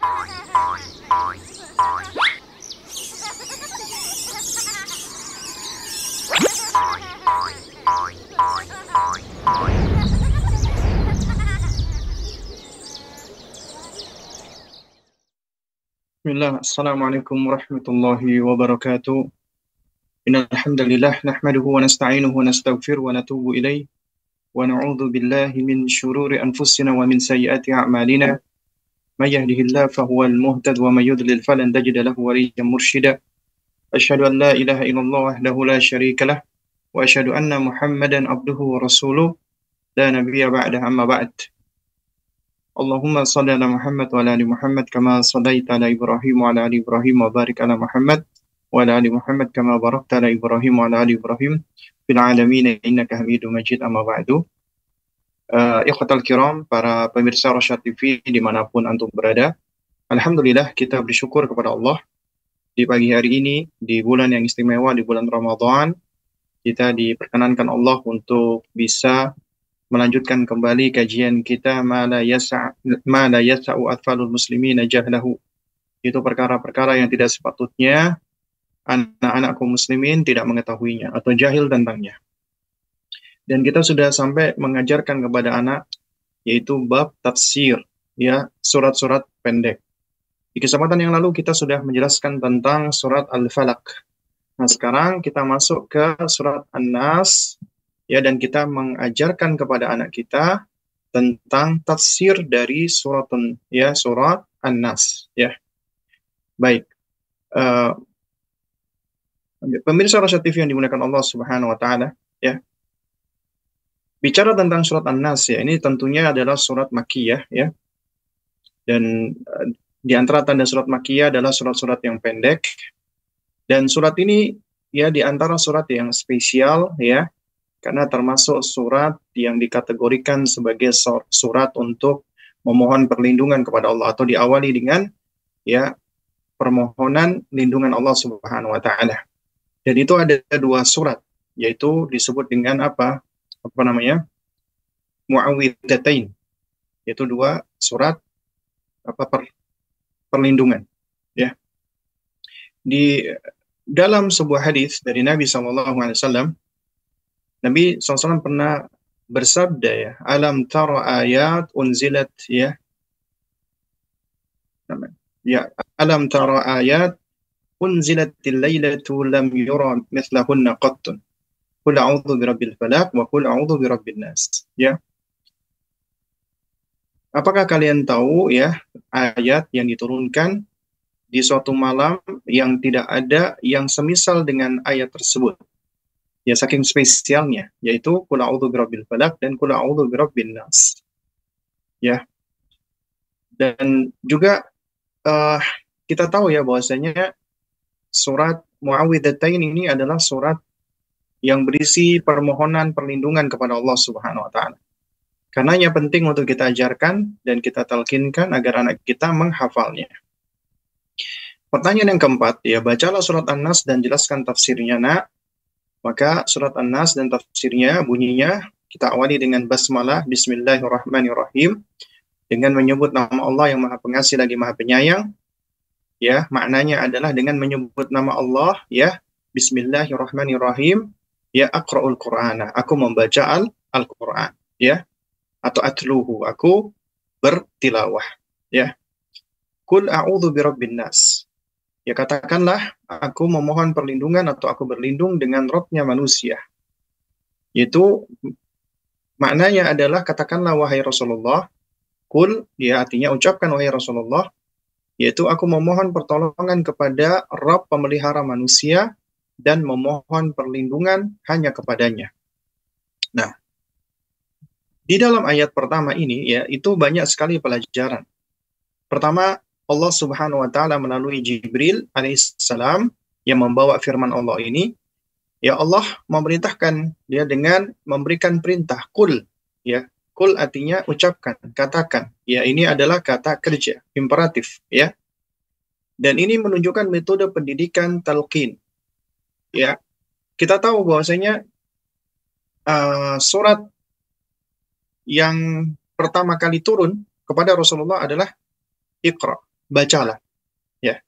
Bismillah, Assalamualaikum warahmatullahi wabarakatuh. Innal hamdalillah nahmaduhu wa nasta'inuhu wa nastaghfiruh wa natubu ilaih wa na'udzu billahi min syururi anfusina wa min sayyiati a'malina. May yahdihillahu fahuwal muhtad wa may yudlil falan tajida lahu waliyyan mursyida. Asyhadu an la ilaha illallah wahdahu la syarika lah wa asyhadu anna Muhammadan abduhu wa rasuluh la nabiyya ba'dahu amma ba'd. Allahumma salli ala Muhammad wa ala ali Muhammad kama sallaita ala Ibrahim wa ala ali Ibrahim wa barik ala Muhammad wa ala ali Muhammad kama barakta ala Ibrahim wa ala ali Ibrahim fil alamin innaka Hamidum Majid amma ba'du. Ikhwatal kiram, para pemirsa Rosyad TV dimanapun antum berada, alhamdulillah kita bersyukur kepada Allah di pagi hari ini, di bulan yang istimewa, di bulan Ramadan, kita diperkenankan Allah untuk bisa melanjutkan kembali kajian kita ma la yasa'u atfalul muslimin jahlahu. Itu perkara-perkara yang tidak sepatutnya anak-anak kaum muslimin tidak mengetahuinya atau jahil tentangnya. Dan kita sudah sampai mengajarkan kepada anak yaitu bab tafsir, ya, surat-surat pendek. Di kesempatan yang lalu kita sudah menjelaskan tentang surat Al-Falaq. Nah, sekarang kita masuk ke surat An-Nas, ya, dan kita mengajarkan kepada anak kita tentang tafsir dari surat An-Nas, ya. Baik. Pemirsa Rosyad TV yang dimuliakan Allah Subhanahu wa taala, ya. Bicara tentang surat An-Nas, ya, ini tentunya adalah surat Makkiyah, ya. Dan di antara tanda surat Makkiyah adalah surat-surat yang pendek. Dan surat ini, ya, di antara surat yang spesial, ya, karena termasuk surat yang dikategorikan sebagai surat untuk memohon perlindungan kepada Allah, atau diawali dengan, ya, permohonan lindungan Allah Subhanahu wa taala. Dan itu ada dua surat, yaitu disebut dengan apa namanya? Mu'awwidzatain. Yaitu dua surat perlindungan, ya. Di dalam sebuah hadis dari Nabi SAW, Nabi SAW pernah bersabda, ya, alam tara ayat unzilat, ya, alam tara ayat unzilatil lailatu lam yura mithlahunna qattun qul a'udzu birabbil falaq wa qul a'udzu birabbin nas, ya. Apakah kalian tahu, ya, ayat yang diturunkan di suatu malam yang tidak ada yang semisal dengan ayat tersebut? Ya, saking spesialnya, yaitu qul a'udzu birabbil falaq dan qul a'udzu birabbin nas, ya. Dan juga kita tahu, ya, bahwasanya surat Mu'awwidzatain ini adalah surat yang berisi permohonan perlindungan kepada Allah Subhanahu wa taala. Karenanya penting untuk kita ajarkan dan kita talkinkan agar anak kita menghafalnya. Pertanyaan yang keempat, ya, bacalah surat An-Nas dan jelaskan tafsirnya, nak. Maka surat An-Nas dan tafsirnya bunyinya, kita awali dengan basmalah, bismillahirrahmanirrahim, dengan menyebut nama Allah yang Maha Pengasih lagi Maha Penyayang. Ya, maknanya adalah dengan menyebut nama Allah, ya, bismillahirrahmanirrahim, ya, aqra'ul Qur'ana, aku membaca Al-Qur'an, ya, atau atluhu, aku bertilawah, ya. Qul a'udzu birabbin nas, ya, katakanlah aku memohon perlindungan atau aku berlindung dengan Rabb-nya manusia. Yaitu maknanya adalah katakanlah wahai Rasulullah, qul, ya, artinya ucapkan wahai Rasulullah, yaitu aku memohon pertolongan kepada Rabb pemelihara manusia dan memohon perlindungan hanya kepadanya. Nah, di dalam ayat pertama ini, ya, itu banyak sekali pelajaran. Pertama, Allah Subhanahu wa taala melalui Jibril alaihissalam yang membawa firman Allah ini, ya, Allah memerintahkan dia dengan memberikan perintah qul, ya. Qul artinya ucapkan, katakan. Ya, ini adalah kata kerja, imperatif, ya. Dan ini menunjukkan metode pendidikan talqin. Ya. Kita tahu bahwasanya surat yang pertama kali turun kepada Rasulullah adalah Iqra, bacalah, ya.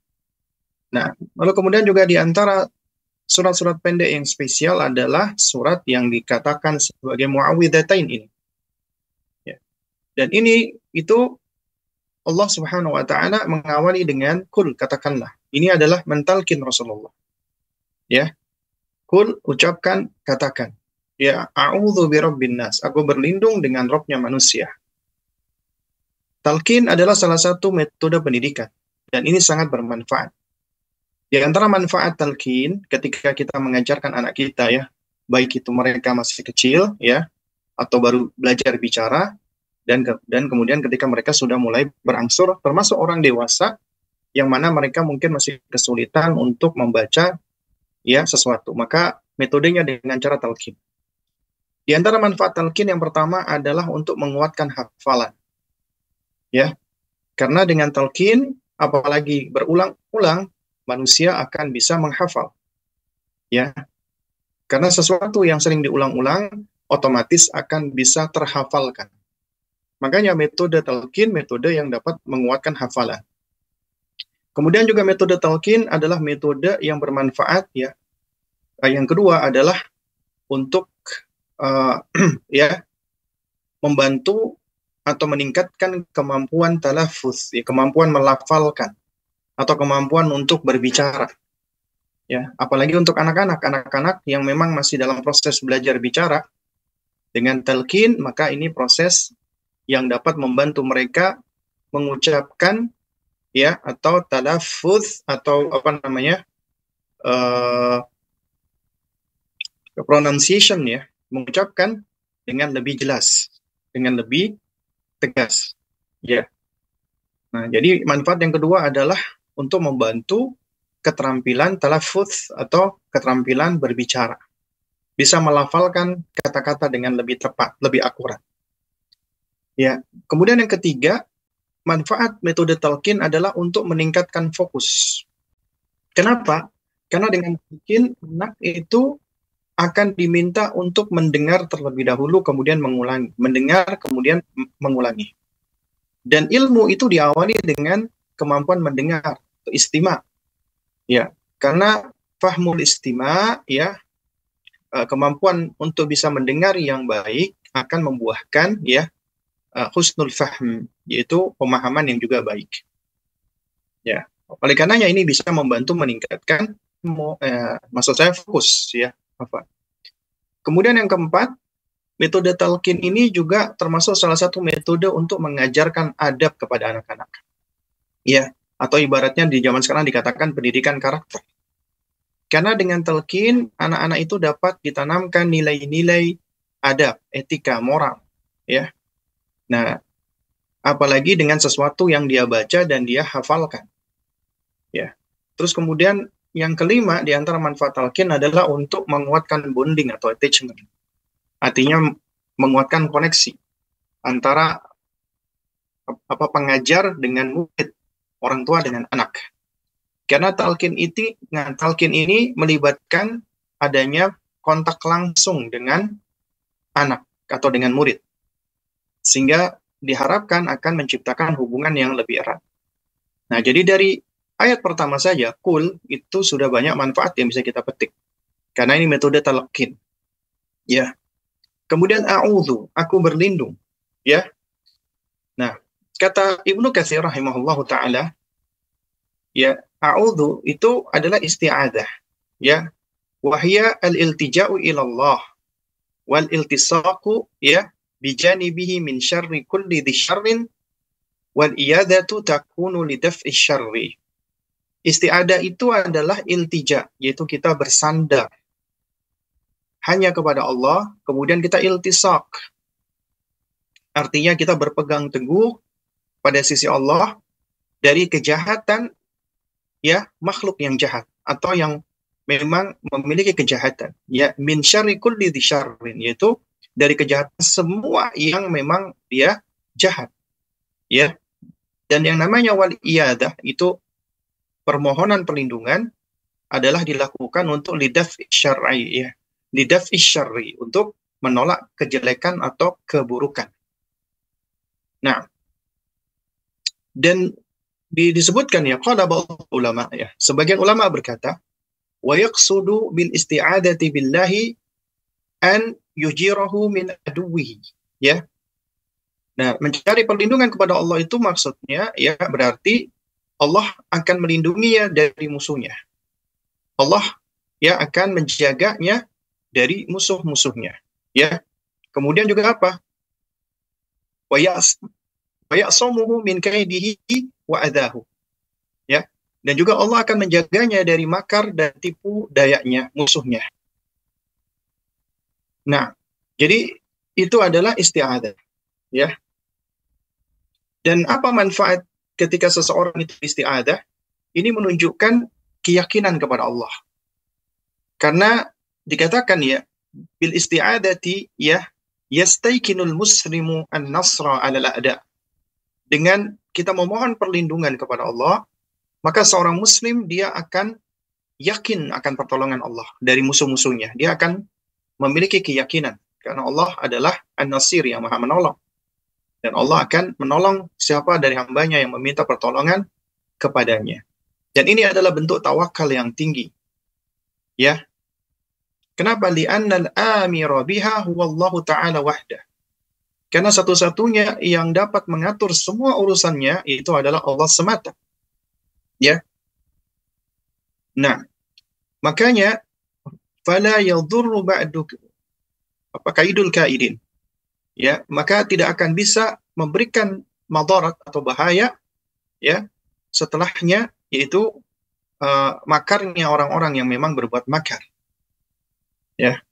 Nah, lalu kemudian juga di antara surat-surat pendek yang spesial adalah surat yang dikatakan sebagai muawwidzatain ini, ya. Dan ini itu Allah Subhanahu wa taala mengawali dengan kul, katakanlah. Ini adalah mentalkin Rasulullah, ya. Kul, ucapkan, katakan. Ya, a'udzu birabbin nas. Aku berlindung dengan Rabbnya manusia. Talqin adalah salah satu metode pendidikan dan ini sangat bermanfaat. Di antara manfaat talqin ketika kita mengajarkan anak kita, ya, baik itu mereka masih kecil, ya, atau baru belajar bicara, dan kemudian ketika mereka sudah mulai berangsur termasuk orang dewasa yang mana mereka mungkin masih kesulitan untuk membaca, ya, sesuatu, maka metodenya dengan cara talqin. Di antara manfaat talqin yang pertama adalah untuk menguatkan hafalan, ya, karena dengan talqin apalagi berulang-ulang manusia akan bisa menghafal, ya, karena sesuatu yang sering diulang-ulang otomatis akan bisa terhafalkan. Makanya metode talqin metode yang dapat menguatkan hafalan. Kemudian juga metode talqin adalah metode yang bermanfaat, ya. Yang kedua adalah untuk ya, membantu atau meningkatkan kemampuan talaffuz, ya, kemampuan melafalkan atau kemampuan untuk berbicara, ya, apalagi untuk anak-anak yang memang masih dalam proses belajar bicara. Dengan talqin maka ini proses yang dapat membantu mereka mengucapkan, ya, atau talaffuz atau apa namanya, pronunciation, ya, mengucapkan dengan lebih jelas, dengan lebih tegas, ya. Nah, jadi manfaat yang kedua adalah untuk membantu keterampilan talaffuz atau keterampilan berbicara. Bisa melafalkan kata-kata dengan lebih tepat, lebih akurat. Ya, kemudian yang ketiga, manfaat metode talqin adalah untuk meningkatkan fokus. Kenapa? Karena dengan talqin anak itu akan diminta untuk mendengar terlebih dahulu kemudian mengulangi, mendengar kemudian mengulangi. Dan ilmu itu diawali dengan kemampuan mendengar, istima, ya. Karena fahmul istima, ya, kemampuan untuk bisa mendengar yang baik akan membuahkan, ya, husnul fahm, yaitu pemahaman yang juga baik, ya. Oleh karenanya ini bisa membantu meningkatkan maksud saya fokus, ya, apa. Kemudian yang keempat, metode talqin ini juga termasuk salah satu metode untuk mengajarkan adab kepada anak-anak, ya, atau ibaratnya di zaman sekarang dikatakan pendidikan karakter. Karena dengan talqin anak-anak itu dapat ditanamkan nilai-nilai adab, etika, moral, ya. Nah, apalagi dengan sesuatu yang dia baca dan dia hafalkan, ya. Terus kemudian yang kelima di antara manfaat talqin adalah untuk menguatkan bonding atau attachment. Artinya menguatkan koneksi antara pengajar dengan murid, orang tua dengan anak. Karena talqin ini melibatkan adanya kontak langsung dengan anak atau dengan murid, sehingga diharapkan akan menciptakan hubungan yang lebih erat. Nah, jadi dari ayat pertama saja, kul, itu sudah banyak manfaat yang bisa kita petik. Karena ini metode talqin, ya. Kemudian a'udzu, aku berlindung, ya. Nah, kata Ibnu Katsir rahimahullahu taala, ya, a'udzu itu adalah isti'adzah, ya. Wahya al-iltija'u ilallah wal iltisaqu, ya, bijanibihi min syarri kulli dzi syarrin wal iyadatu takunu lidaf'i syarri. Isti'adzah itu adalah iltija, yaitu kita bersandar hanya kepada Allah, kemudian kita iltisaq. Artinya kita berpegang teguh pada sisi Allah dari kejahatan, ya, makhluk yang jahat atau yang memang memiliki kejahatan, ya, min syarri kulli dzi syarrin, yaitu dari kejahatan semua yang memang dia jahat, ya. Dan yang namanya wal iyadah itu permohonan perlindungan adalah dilakukan untuk lidaf'i syar'i, ya. Lidaf'i syarri, untuk menolak kejelekan atau keburukan. Nah, dan disebutkan ya, qala ba'd ulama ya. Sebagian ulama berkata, wa yaqsudu bil isti'adati billahi an yujirahu min aduwihi. Ya. Nah, mencari perlindungan kepada Allah itu maksudnya ya berarti Allah akan melindunginya dari musuhnya. Allah ya akan menjaganya dari musuh-musuhnya. Ya. Kemudian juga apa? Wa ya'samuhu min kaidihi wa adahu. Ya. Dan juga Allah akan menjaganya dari makar dan tipu dayanya musuhnya. Nah, jadi itu adalah isti'adah, ya. Dan apa manfaat ketika seseorang itu isti'adah? Ini menunjukkan keyakinan kepada Allah. Karena dikatakan ya, bil isti'adati ya yastaikinul muslimu an-nasra 'alal a'da. Dengan kita memohon perlindungan kepada Allah, maka seorang muslim dia akan yakin akan pertolongan Allah dari musuh-musuhnya. Dia akan memiliki keyakinan karena Allah adalah An-Nasir yang Maha menolong. Dan Allah akan menolong siapa dari hambanya yang meminta pertolongan kepadanya. Dan ini adalah bentuk tawakal yang tinggi. Ya. Kenapa? Li'annal amira biha huwallahu ta'ala wahdah. Karena satu-satunya yang dapat mengatur semua urusannya itu adalah Allah semata. Ya. Nah, makanya fala yadhurru ba'du kaidul kaidin. Ya, maka tidak akan bisa memberikan madarat atau bahaya ya setelahnya, yaitu makarnya orang-orang yang memang berbuat makar. Ya.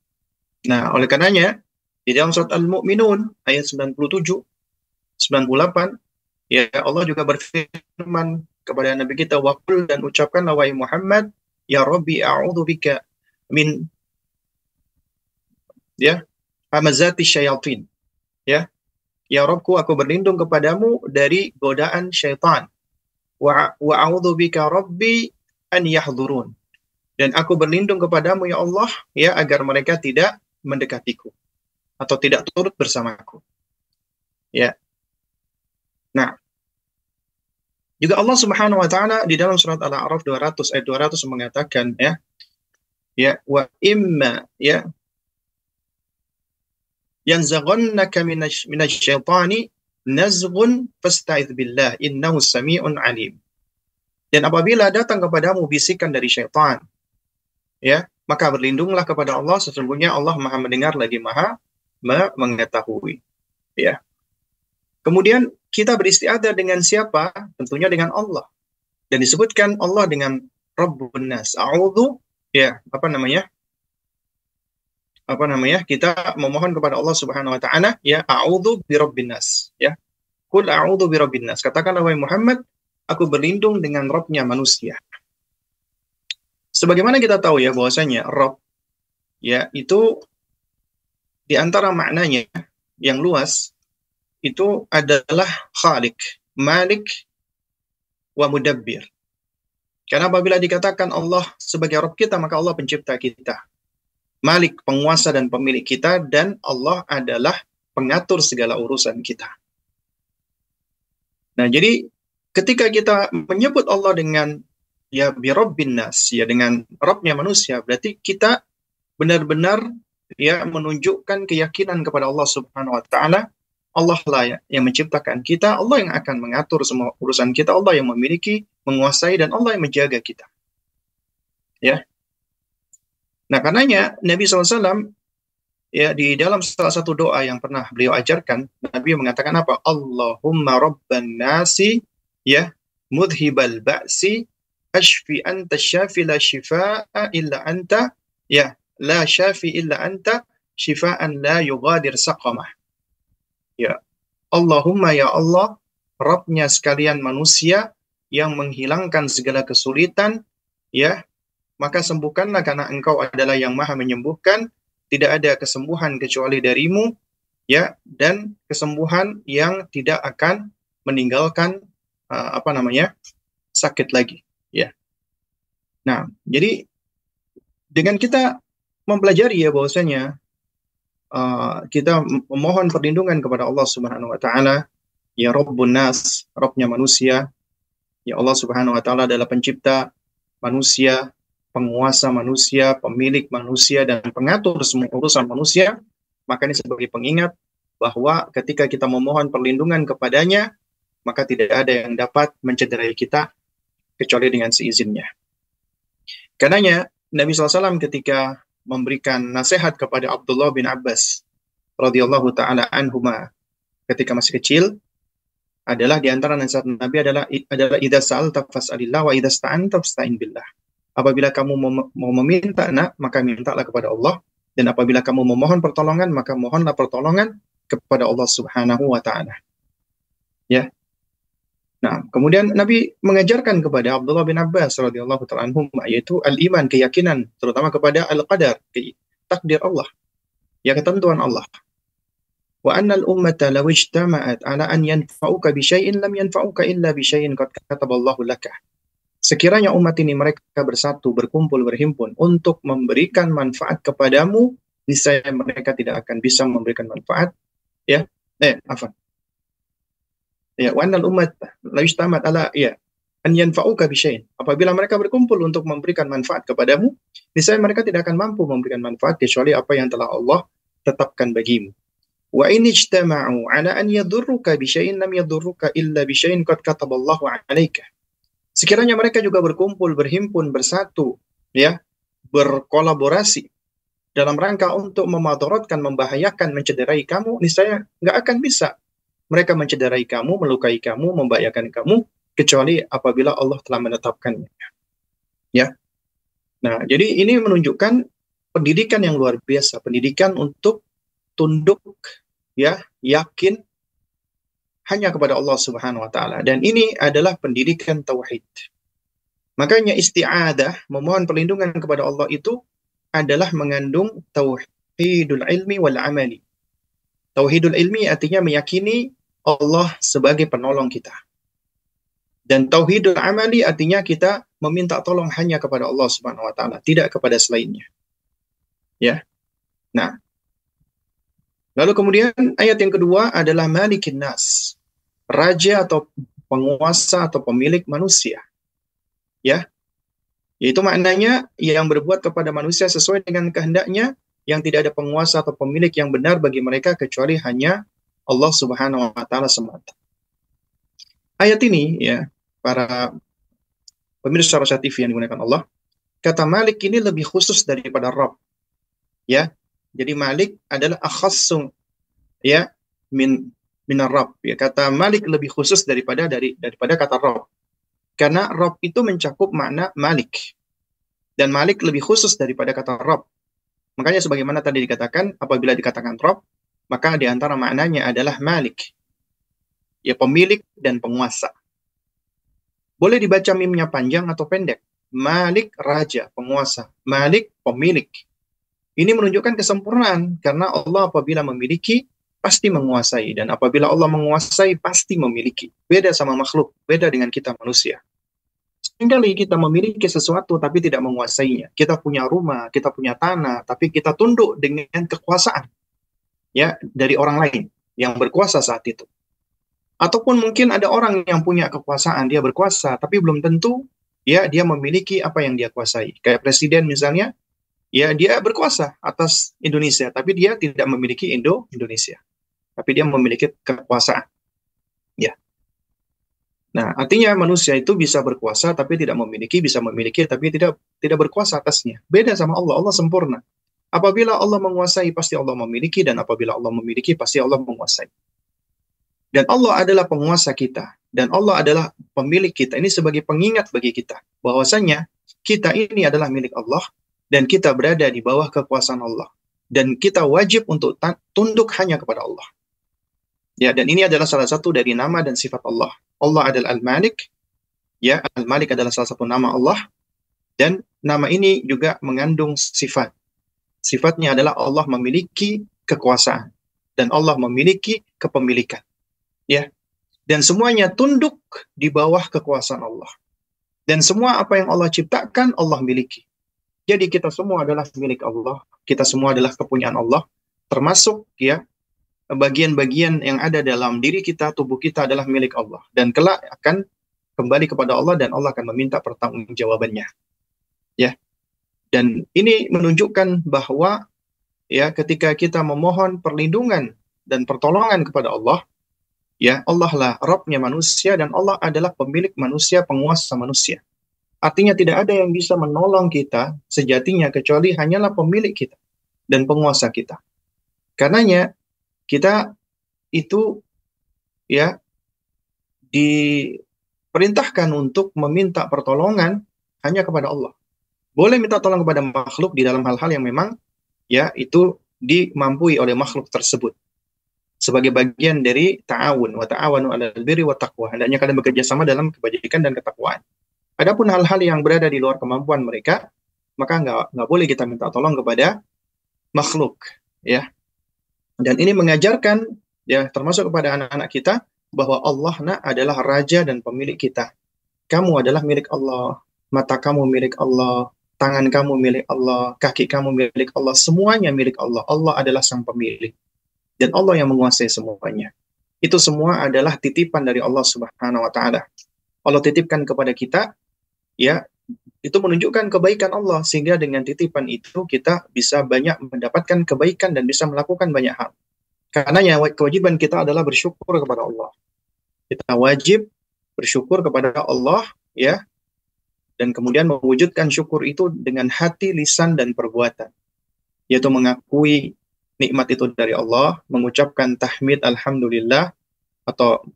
Nah, oleh karenanya di dalam surat Al-Mu'minun ayat 97 98 ya Allah juga berfirman kepada Nabi kita, waqul, dan ucapkanlah wahai Muhammad, ya Rabbi a'udzubika min ya hamazati syayatin. Ya. Ya Rabbku, aku berlindung kepadamu dari godaan syaitan. Wa a'udzubika Rabbi an yahdurun. Dan aku berlindung kepadamu ya Allah ya agar mereka tidak mendekatiku atau tidak turut bersamaku. Ya. Nah, juga Allah Subhanahu wa taala di dalam surat Al-A'raf 200 ayat 200 mengatakan ya wa imma ya yanzaghannaka minasyaitani nazghun fasta'idz billah innahu sami'un alim. Dan apabila datang kepadamu bisikan dari syaitan ya maka berlindunglah kepada Allah, sesungguhnya Allah Maha mendengar lagi Maha mengetahui. Ya. Kemudian kita beristiadah dengan siapa? Tentunya dengan Allah. Dan disebutkan Allah dengan Rabbun Nas. A'udzu ya, kita memohon kepada Allah Subhanahu wa taala ya a'udzu birabbin nas ya. Qul a'udzu birabbin nas. Katakanlah wahai Muhammad, aku berlindung dengan Rabbnya manusia. Sebagaimana kita tahu ya bahwasanya Rabb ya itu di antara maknanya yang luas itu adalah Khalik, Malik, wa Mudabbir. Karena apabila dikatakan Allah sebagai Rabb kita, maka Allah pencipta kita. Malik, penguasa dan pemilik kita, dan Allah adalah pengatur segala urusan kita. Nah, jadi ketika kita menyebut Allah dengan ya birabbin nas, ya dengan Rabbnya manusia, berarti kita benar-benar ya menunjukkan keyakinan kepada Allah Subhanahu wa taala. Allah lah yang menciptakan kita, Allah yang akan mengatur semua urusan kita, Allah yang memiliki, menguasai, dan Allah yang menjaga kita. Ya. Nah, karenanya Nabi SAW ya di dalam salah satu doa yang pernah beliau ajarkan, Nabi mengatakan apa? Allahumma rabban nasi ya mudhibal ba'si ashfi anta syafi la shifaa illa anta ya la syafi illa anta shifaan la yughadir saqamah. Ya, Allahumma ya Allah, Rabbnya sekalian manusia yang menghilangkan segala kesulitan, ya, maka sembuhkanlah karena Engkau adalah yang Maha menyembuhkan, tidak ada kesembuhan kecuali darimu, ya, dan kesembuhan yang tidak akan meninggalkan sakit lagi, ya. Nah, jadi dengan kita mempelajari ya bahwasanya kita memohon perlindungan kepada Allah Subhanahu wa taala, ya Rabbun Nas, Rabbnya manusia, Ya, Allah Subhanahu wa taala adalah pencipta manusia, penguasa manusia, pemilik manusia, dan pengatur semua urusan manusia. Maka ini sebagai pengingat bahwa ketika kita memohon perlindungan kepadanya, maka tidak ada yang dapat mencederai kita kecuali dengan seizinnya. Karenanya Nabi SAW ketika memberikan nasihat kepada Abdullah bin Abbas radhiyallahu taala anhuma ketika masih kecil, adalah di antara nasihat Nabi adalah idza sa'alta fas'alillah wa idza sta'anta fasta'in billah. Apabila kamu mau meminta, nak, maka mintalah kepada Allah, dan apabila kamu memohon pertolongan, maka mohonlah pertolongan kepada Allah Subhanahu wa taala. Ya. Nah, kemudian Nabi mengajarkan kepada Abdullah bin Abbas radhiyallahu ta'ala anhum yaitu al-iman, keyakinan terutama kepada al-qadar, takdir Allah, ya, ketentuan Allah. Wa annal ummata law ijtama'at ala an yanfa'uka bi syai'in lam yanfa'uka illa bi syai'in qad kataballahu laka. Sekiranya umat ini mereka bersatu, berkumpul, berhimpun untuk memberikan manfaat kepadamu, niscaya mereka tidak akan bisa memberikan manfaat, ya. Ya, wa annal ummata law ijtama'at ala an yanfa'uka bi syai'in. Apabila mereka berkumpul untuk memberikan manfaat kepadamu, niscaya mereka tidak akan mampu memberikan manfaat kecuali apa yang telah Allah tetapkan bagimu. Wa in ijtama'u 'ala an yadurruka bi syai'in lam yadurruka illa bi syai'in qad kataballahu 'alaika. Sekiranya mereka juga berkumpul, berhimpun, bersatu, ya, berkolaborasi dalam rangka untuk memadaratkan, membahayakan, mencederai kamu, niscaya nggak akan bisa mereka mencederai kamu, melukai kamu, membahayakan kamu, kecuali apabila Allah telah menetapkannya. Ya. Nah, jadi ini menunjukkan pendidikan yang luar biasa, pendidikan untuk tunduk, ya, yakin hanya kepada Allah Subhanahu wa taala, dan ini adalah pendidikan tauhid. Makanya isti'adah, memohon perlindungan kepada Allah, itu adalah mengandung tauhidul ilmi wal amali. Tauhidul ilmi artinya meyakini Allah sebagai penolong kita. Dan tauhidul amali artinya kita meminta tolong hanya kepada Allah Subhanahu wa taala, tidak kepada selainnya. Ya. Nah, lalu kemudian ayat yang kedua adalah Malikin Nas, raja atau penguasa atau pemilik manusia. Ya. Yaitu maknanya yang berbuat kepada manusia sesuai dengan kehendaknya, yang tidak ada penguasa atau pemilik yang benar bagi mereka kecuali hanya Allah Subhanahu wa taala semata. Ayat ini, ya, para pemirsa Rosyad TV yang digunakan Allah, kata Malik ini lebih khusus daripada Rabb. Ya. Jadi Malik adalah akhassu, ya, minar Rabb. Ya, kata Malik lebih khusus daripada kata Rabb. Karena Rabb itu mencakup makna Malik. Dan Malik lebih khusus daripada kata Rabb. Makanya sebagaimana tadi dikatakan, apabila dikatakan Rabb, maka di antara maknanya adalah Malik. Ya, pemilik dan penguasa. Boleh dibaca mimnya panjang atau pendek. Malik, raja, penguasa. Malik, pemilik. Ini menunjukkan kesempurnaan, karena Allah apabila memiliki, pasti menguasai. Dan apabila Allah menguasai, pasti memiliki. Beda sama makhluk, beda dengan kita manusia. Seringkali kita memiliki sesuatu, tapi tidak menguasainya. Kita punya rumah, kita punya tanah, tapi kita tunduk dengan kekuasaan, ya, dari orang lain yang berkuasa saat itu. Ataupun mungkin ada orang yang punya kekuasaan, dia berkuasa, tapi belum tentu, ya, dia memiliki apa yang dia kuasai. Kayak presiden misalnya, ya, dia berkuasa atas Indonesia, tapi dia tidak memiliki Indonesia. Tapi dia memiliki kekuasaan. Ya. Nah, artinya manusia itu bisa berkuasa tapi tidak memiliki, bisa memiliki tapi tidak berkuasa atasnya. Beda sama Allah. Allah sempurna. Apabila Allah menguasai, pasti Allah memiliki, dan apabila Allah memiliki, pasti Allah menguasai. Dan Allah adalah penguasa kita, dan Allah adalah pemilik kita. Ini sebagai pengingat bagi kita bahwasanya kita ini adalah milik Allah, dan kita berada di bawah kekuasaan Allah. Dan kita wajib untuk tunduk hanya kepada Allah. Ya, dan ini adalah salah satu dari nama dan sifat Allah. Allah adalah Al-Malik. Ya, Al-Malik adalah salah satu nama Allah. Dan nama ini juga mengandung sifat. Sifatnya adalah Allah memiliki kekuasaan. Dan Allah memiliki kepemilikan. Ya. Dan semuanya tunduk di bawah kekuasaan Allah. Dan semua apa yang Allah ciptakan, Allah miliki. Jadi kita semua adalah milik Allah. Kita semua adalah kepunyaan Allah. Termasuk, ya, bagian-bagian yang ada dalam diri kita, tubuh kita adalah milik Allah. Dan kelak akan kembali kepada Allah dan Allah akan meminta pertanggungjawabannya. Ya. Dan ini menunjukkan bahwa ya ketika kita memohon perlindungan dan pertolongan kepada Allah, ya Allah lah Rabbnya manusia dan Allah adalah pemilik manusia, penguasa manusia. Artinya tidak ada yang bisa menolong kita sejatinya kecuali hanyalah pemilik kita dan penguasa kita. Karenanya kita itu ya diperintahkan untuk meminta pertolongan hanya kepada Allah. Boleh minta tolong kepada makhluk di dalam hal-hal yang memang ya itu dimampui oleh makhluk tersebut. Sebagai bagian dari ta'awun, wa ta'awanu 'alal birri wat taqwa. Hendaknya kalian bekerja sama dalam kebajikan dan ketakwaan. Adapun hal-hal yang berada di luar kemampuan mereka, maka nggak boleh kita minta tolong kepada makhluk, ya. Dan ini mengajarkan ya termasuk kepada anak-anak kita bahwa Allah adalah raja dan pemilik kita. Kamu adalah milik Allah, mata kamu milik Allah, tangan kamu milik Allah, kaki kamu milik Allah, semuanya milik Allah. Allah adalah sang pemilik. Dan Allah yang menguasai semuanya. Itu semua adalah titipan dari Allah Subhanahu wa taala. Allah titipkan kepada kita, ya, itu menunjukkan kebaikan Allah sehingga dengan titipan itu kita bisa banyak mendapatkan kebaikan dan bisa melakukan banyak hal. Karena kewajiban kita adalah bersyukur kepada Allah. Kita wajib bersyukur kepada Allah, ya, dan kemudian mewujudkan syukur itu dengan hati, lisan, dan perbuatan. Yaitu mengakui nikmat itu dari Allah, mengucapkan tahmid alhamdulillah, atau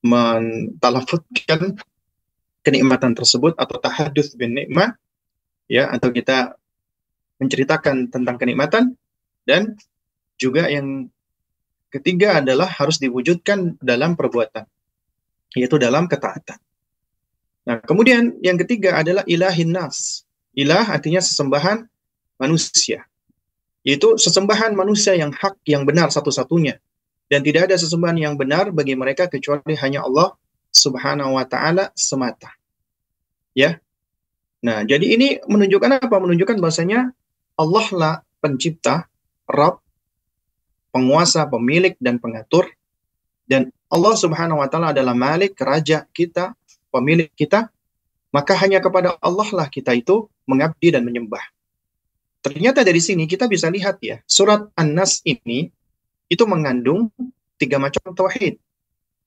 mentalafutkan kenikmatan tersebut, atau tahadduts bin nikmah, ya, atau kita menceritakan tentang kenikmatan. Dan juga yang ketiga adalah harus diwujudkan dalam perbuatan, yaitu dalam ketaatan. Nah, kemudian yang ketiga adalah ilahin nas. Ilah artinya sesembahan manusia, yaitu sesembahan manusia yang hak, yang benar satu-satunya. Dan tidak ada sesembahan yang benar bagi mereka kecuali hanya Allah Subhanahu wa taala semata. Ya. Nah, jadi ini menunjukkan apa? Menunjukkan bahwasanya Allah lah pencipta, Rabb, penguasa, pemilik, dan pengatur. Dan Allah Subhanahu wa taala adalah Malik, raja kita, pemilik kita. Maka hanya kepada Allah lah kita itu mengabdi dan menyembah. Ternyata dari sini kita bisa lihat ya, surat An-Nas ini itu mengandung 3 macam tauhid,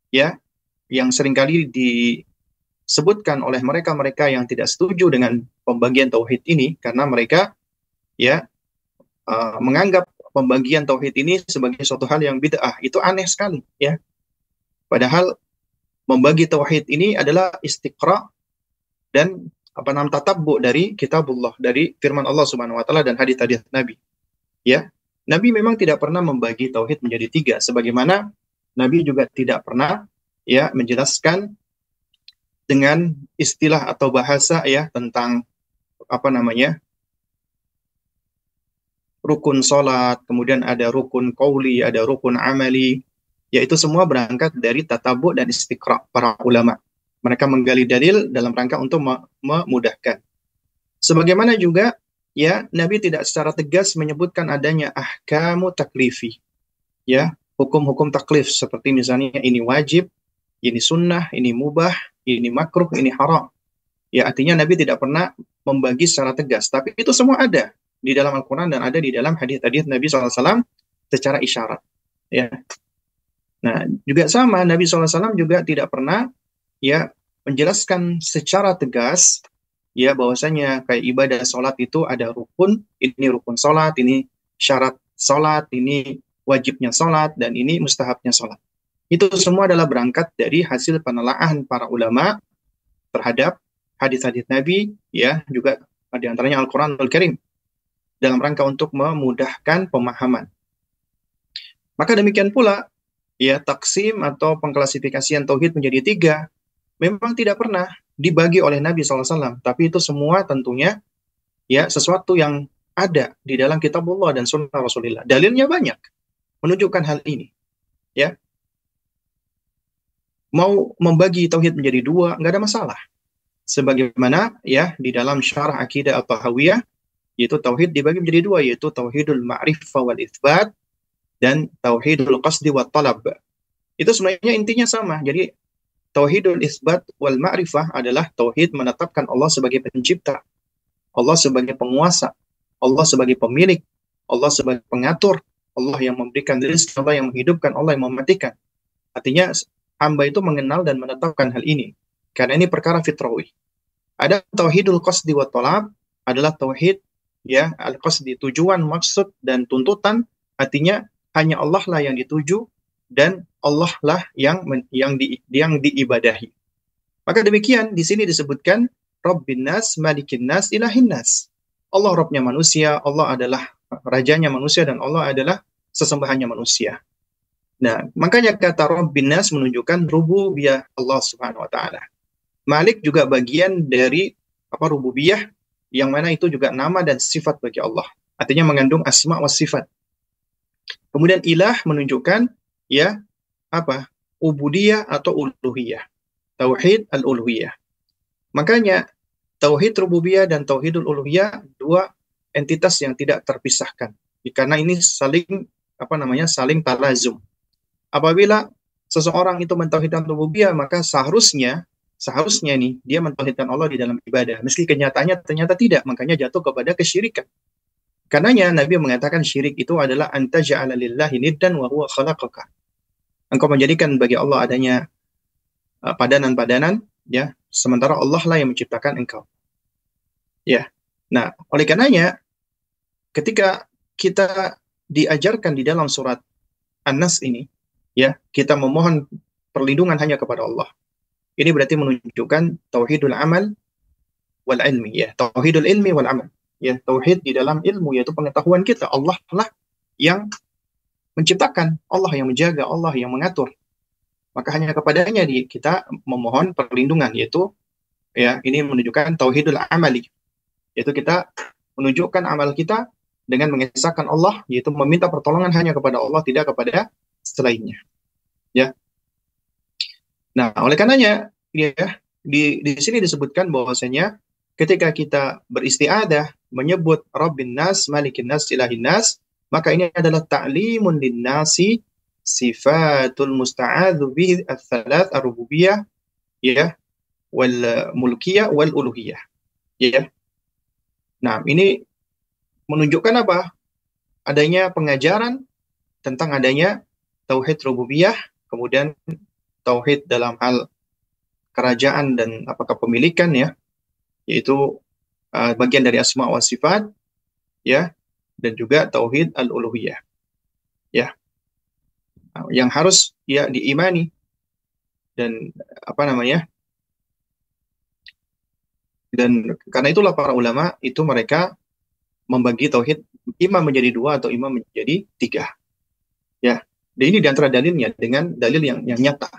ya, yang seringkali disebutkan oleh mereka-mereka yang tidak setuju dengan pembagian tauhid ini karena mereka ya menganggap pembagian tauhid ini sebagai suatu hal yang bid'ah. Itu aneh sekali, ya. Padahal membagi tauhid ini adalah istiqra dan tatabbu dari kitabullah, dari firman Allah Subhanahu wa taala dan hadis-hadis Nabi. Ya. Nabi memang tidak pernah membagi tauhid menjadi 3, sebagaimana Nabi juga tidak pernah ya menjelaskan dengan istilah atau bahasa ya tentang rukun salat, kemudian ada rukun qauli, ada rukun amali. Yaitu semua berangkat dari tatabbu dan istiqra para ulama. Mereka menggali dalil dalam rangka untuk memudahkan. Sebagaimana juga ya Nabi tidak secara tegas menyebutkan adanya ahkamu taklifi. Ya, hukum-hukum taklif seperti misalnya ini wajib, ini sunnah, ini mubah, ini makruh, ini haram. Ya, artinya Nabi tidak pernah membagi secara tegas, tapi itu semua ada di dalam Al-Qur'an dan ada di dalam hadis-hadis Nabi SAW secara isyarat. Ya. Nah, juga sama Nabi SAW juga tidak pernah ya menjelaskan secara tegas ya bahwasanya kayak ibadah sholat itu ada rukun, ini rukun sholat, ini syarat sholat, ini wajibnya sholat, dan ini mustahabnya sholat. Itu semua adalah berangkat dari hasil penelaahan para ulama terhadap hadis-hadis Nabi, ya, juga di antaranya Al-Quranul Karim, dalam rangka untuk memudahkan pemahaman. Maka demikian pula ya taksim atau pengklasifikasian tauhid menjadi 3 memang tidak pernah dibagi oleh Nabi SAW, tapi itu semua tentunya ya sesuatu yang ada di dalam kitabullah dan sunnah Rasulullah. Dalilnya banyak menunjukkan hal ini. Ya, mau membagi tauhid menjadi 2 nggak ada masalah. Sebagaimana ya di dalam syarah akidah at-tahawiyah, yaitu tauhid dibagi menjadi 2, yaitu tauhidul ma'rifah wal itsbat dan tauhidul qasdi wat talab. Itu sebenarnya intinya sama. Jadi tauhidul isbat wal ma'rifah adalah tauhid menetapkan Allah sebagai pencipta, Allah sebagai penguasa, Allah sebagai pemilik, Allah sebagai pengatur, Allah yang memberikan rezeki, Allah yang menghidupkan, Allah yang mematikan. Artinya hamba itu mengenal dan menetapkan hal ini. Karena ini perkara fitrawi. Ada tauhidul qasdi wa talab, adalah tauhid ya al-qasdi, tujuan, maksud dan tuntutan. Artinya hanya Allah lah yang dituju dan Allah lah yang diibadahi. Maka demikian di sini disebutkan Rabbin nas, Malikin nas, Ilahin nas. Allah Rabbnya manusia, Allah adalah rajanya manusia, dan Allah adalah sesembahannya manusia. Nah, makanya kata Rabbin nas menunjukkan rububiyah Allah Subhanahu wa taala. Malik juga bagian dari rububiyah, yang mana itu juga nama dan sifat bagi Allah. Artinya mengandung asma wa sifat. Kemudian ilah menunjukkan ya ubudiyah atau uluhiyah. Tauhid al-uluhiyah. Makanya tauhid rububiyah dan tauhidul uluhiyah dua entitas yang tidak terpisahkan. Karena ini saling saling talazum. Apabila seseorang itu mentauhidkan rububiyah, maka seharusnya nih dia mentauhidkan Allah di dalam ibadah. Meski kenyataannya ternyata tidak, makanya jatuh kepada kesyirikan. Karenanya Nabi mengatakan syirik itu adalah anta ja'ala lillahi niddan wa huwa khalaqaka. Engkau menjadikan bagi Allah adanya padanan-padanan, ya, sementara Allah lah yang menciptakan engkau. Ya. Nah, oleh karenanya ketika kita diajarkan di dalam surat An-Nas ini, ya, kita memohon perlindungan hanya kepada Allah. Ini berarti menunjukkan tauhidul amal wal ilmi, ya, tauhidul ilmi wal amal. Ya, tauhid di dalam ilmu, yaitu pengetahuan kita. Allah lah yang menciptakan, Allah yang menjaga, Allah yang mengatur. Maka hanya kepadanya kita memohon perlindungan, yaitu ya ini menunjukkan tauhidul amali, yaitu kita menunjukkan amal kita dengan mengesahkan Allah, yaitu meminta pertolongan hanya kepada Allah, tidak kepada selainnya. Ya. Nah, oleh karenanya ya di sini disebutkan bahwasanya ketika kita beristiadah menyebut Rabbin nas, Malikin nas, Ilahin nas, maka ini adalah ta'limun linnasi sifatul musta'adzu bihi ats-tsalaats ar-rububiyyah, ya, wal mulkiyah wal uluhiyah. Ya. Nah, ini menunjukkan apa? Adanya pengajaran tentang adanya tauhid rububiyah, kemudian tauhid dalam hal kerajaan dan kepemilikan, ya, yaitu bagian dari asma wa sifat, ya, dan juga tauhid al-uluhiyah, ya, yang harus ya diimani. Dan dan karena itulah para ulama itu mereka membagi tauhid imam menjadi dua atau imam menjadi tiga, ya. Dan ini diantara dalilnya dengan dalil yang nyata,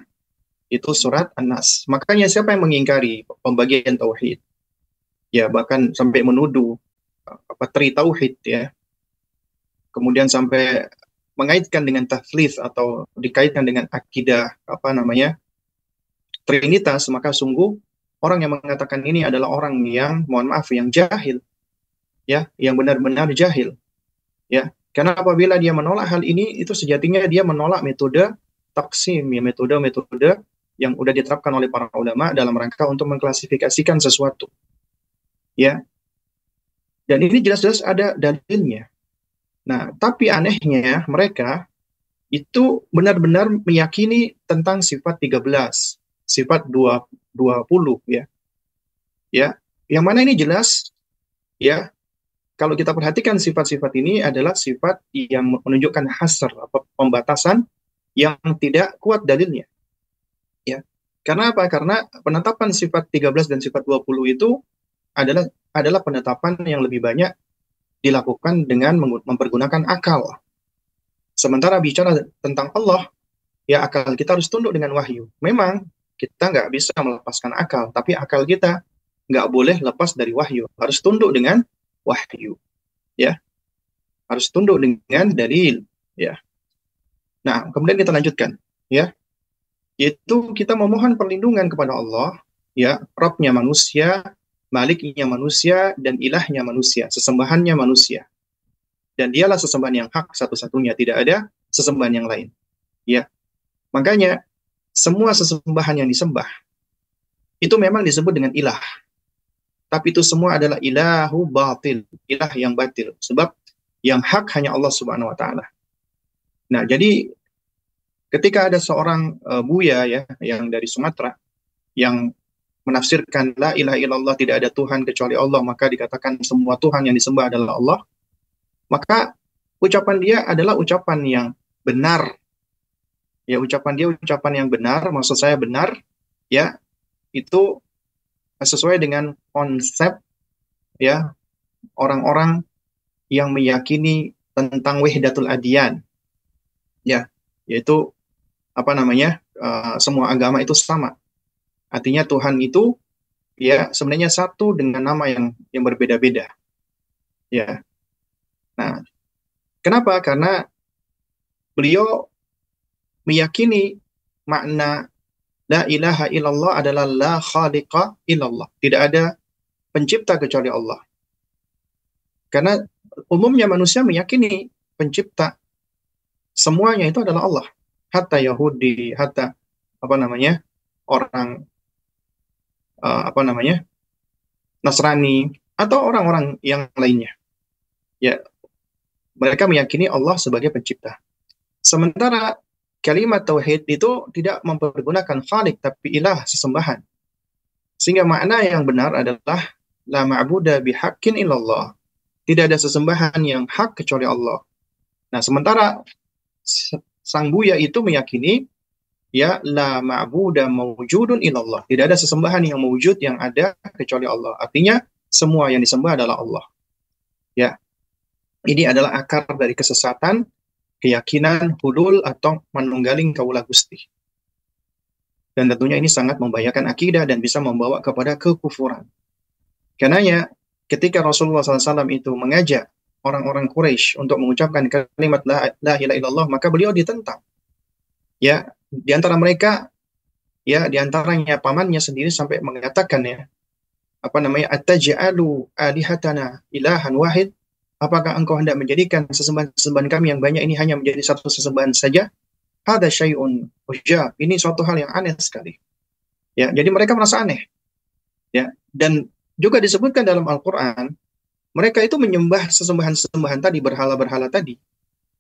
itu surat An-Nas. Makanya siapa yang mengingkari pembagian tauhid, ya, bahkan sampai menuduh tri tauhid, ya, kemudian sampai mengaitkan dengan tatslits atau dikaitkan dengan akidah trinitas, maka sungguh orang yang mengatakan ini adalah orang yang, mohon maaf, yang jahil, ya, yang benar-benar jahil, ya. Karena apabila dia menolak hal ini, itu sejatinya dia menolak metode taksim, ya, metode yang sudah diterapkan oleh para ulama dalam rangka untuk mengklasifikasikan sesuatu, ya. Dan ini jelas-jelas ada dalilnya. Nah, tapi anehnya mereka itu benar-benar meyakini tentang sifat 13, sifat 20, ya. Ya, yang mana ini jelas, ya, kalau kita perhatikan sifat-sifat ini adalah sifat yang menunjukkan hasr, pembatasan yang tidak kuat dalilnya. Ya. Karena apa? Karena penetapan sifat 13 dan sifat 20 itu adalah penetapan yang lebih banyak dilakukan dengan mempergunakan akal. Sementara bicara tentang Allah, ya, akal kita harus tunduk dengan wahyu. Memang kita nggak bisa melepaskan akal, tapi akal kita nggak boleh lepas dari wahyu, harus tunduk dengan wahyu, ya, harus tunduk dengan dalil, ya. Nah, kemudian kita lanjutkan, ya, yaitu kita memohon perlindungan kepada Allah, ya, Rabbnya manusia, Maliknya manusia, dan ilahnya manusia, sesembahannya manusia. Dan dialah sesembahan yang hak satu-satunya, tidak ada sesembahan yang lain. Ya. Makanya semua sesembahan yang disembah itu memang disebut dengan ilah. Tapi itu semua adalah ilahu batil, ilah yang batil. Sebab yang hak hanya Allah Subhanahu wa taala. Nah, jadi ketika ada seorang buya ya yang dari Sumatera yang menafsirkan la ilaha illallah, tidak ada Tuhan kecuali Allah, maka dikatakan semua Tuhan yang disembah adalah Allah, maka ucapan dia adalah ucapan yang benar. Ya, ucapan dia ucapan yang benar, maksud saya benar, ya, itu sesuai dengan konsep ya orang-orang yang meyakini tentang wahdatul adyan, ya, yaitu semua agama itu sama. Artinya Tuhan itu ya sebenarnya satu dengan nama yang berbeda-beda. Ya. Nah, kenapa? Karena beliau meyakini makna la ilaha illallah adalah la khaliqa illallah. Tidak ada pencipta kecuali Allah. Karena umumnya manusia meyakini pencipta semuanya itu adalah Allah. Hatta Yahudi, hatta orang Nasrani atau orang-orang yang lainnya. Ya, mereka meyakini Allah sebagai pencipta. Sementara kalimat tauhid itu tidak mempergunakan khalik tapi ilah, sesembahan. Sehingga makna yang benar adalah la ma'buda bihaqqin illallah. Tidak ada sesembahan yang hak kecuali Allah. Nah, sementara sang buya itu meyakini ya la ma'buda mawjudun illallah. Tidak ada sesembahan yang mewujud yang ada kecuali Allah. Artinya semua yang disembah adalah Allah. Ya. Ini adalah akar dari kesesatan, keyakinan hulul atau manunggaling kaula Gusti. Dan tentunya ini sangat membahayakan akidah dan bisa membawa kepada kekufuran. Karenanya ketika Rasulullah SAW itu mengajak orang-orang Quraisy untuk mengucapkan kalimat la ilaha illallah, maka beliau ditentang. Ya, di antara mereka, ya, di antaranya pamannya sendiri sampai mengatakan ya, ataj'alu alihatana ilahan wahid? Apakah engkau hendak menjadikan sesembahan kami yang banyak ini hanya menjadi satu sesembahan saja? Hada syai'un ujab. Ini suatu hal yang aneh sekali. Ya, jadi mereka merasa aneh. Ya, dan juga disebutkan dalam Al-Qur'an, mereka itu menyembah sesembahan-sesembahan tadi, berhala-berhala tadi.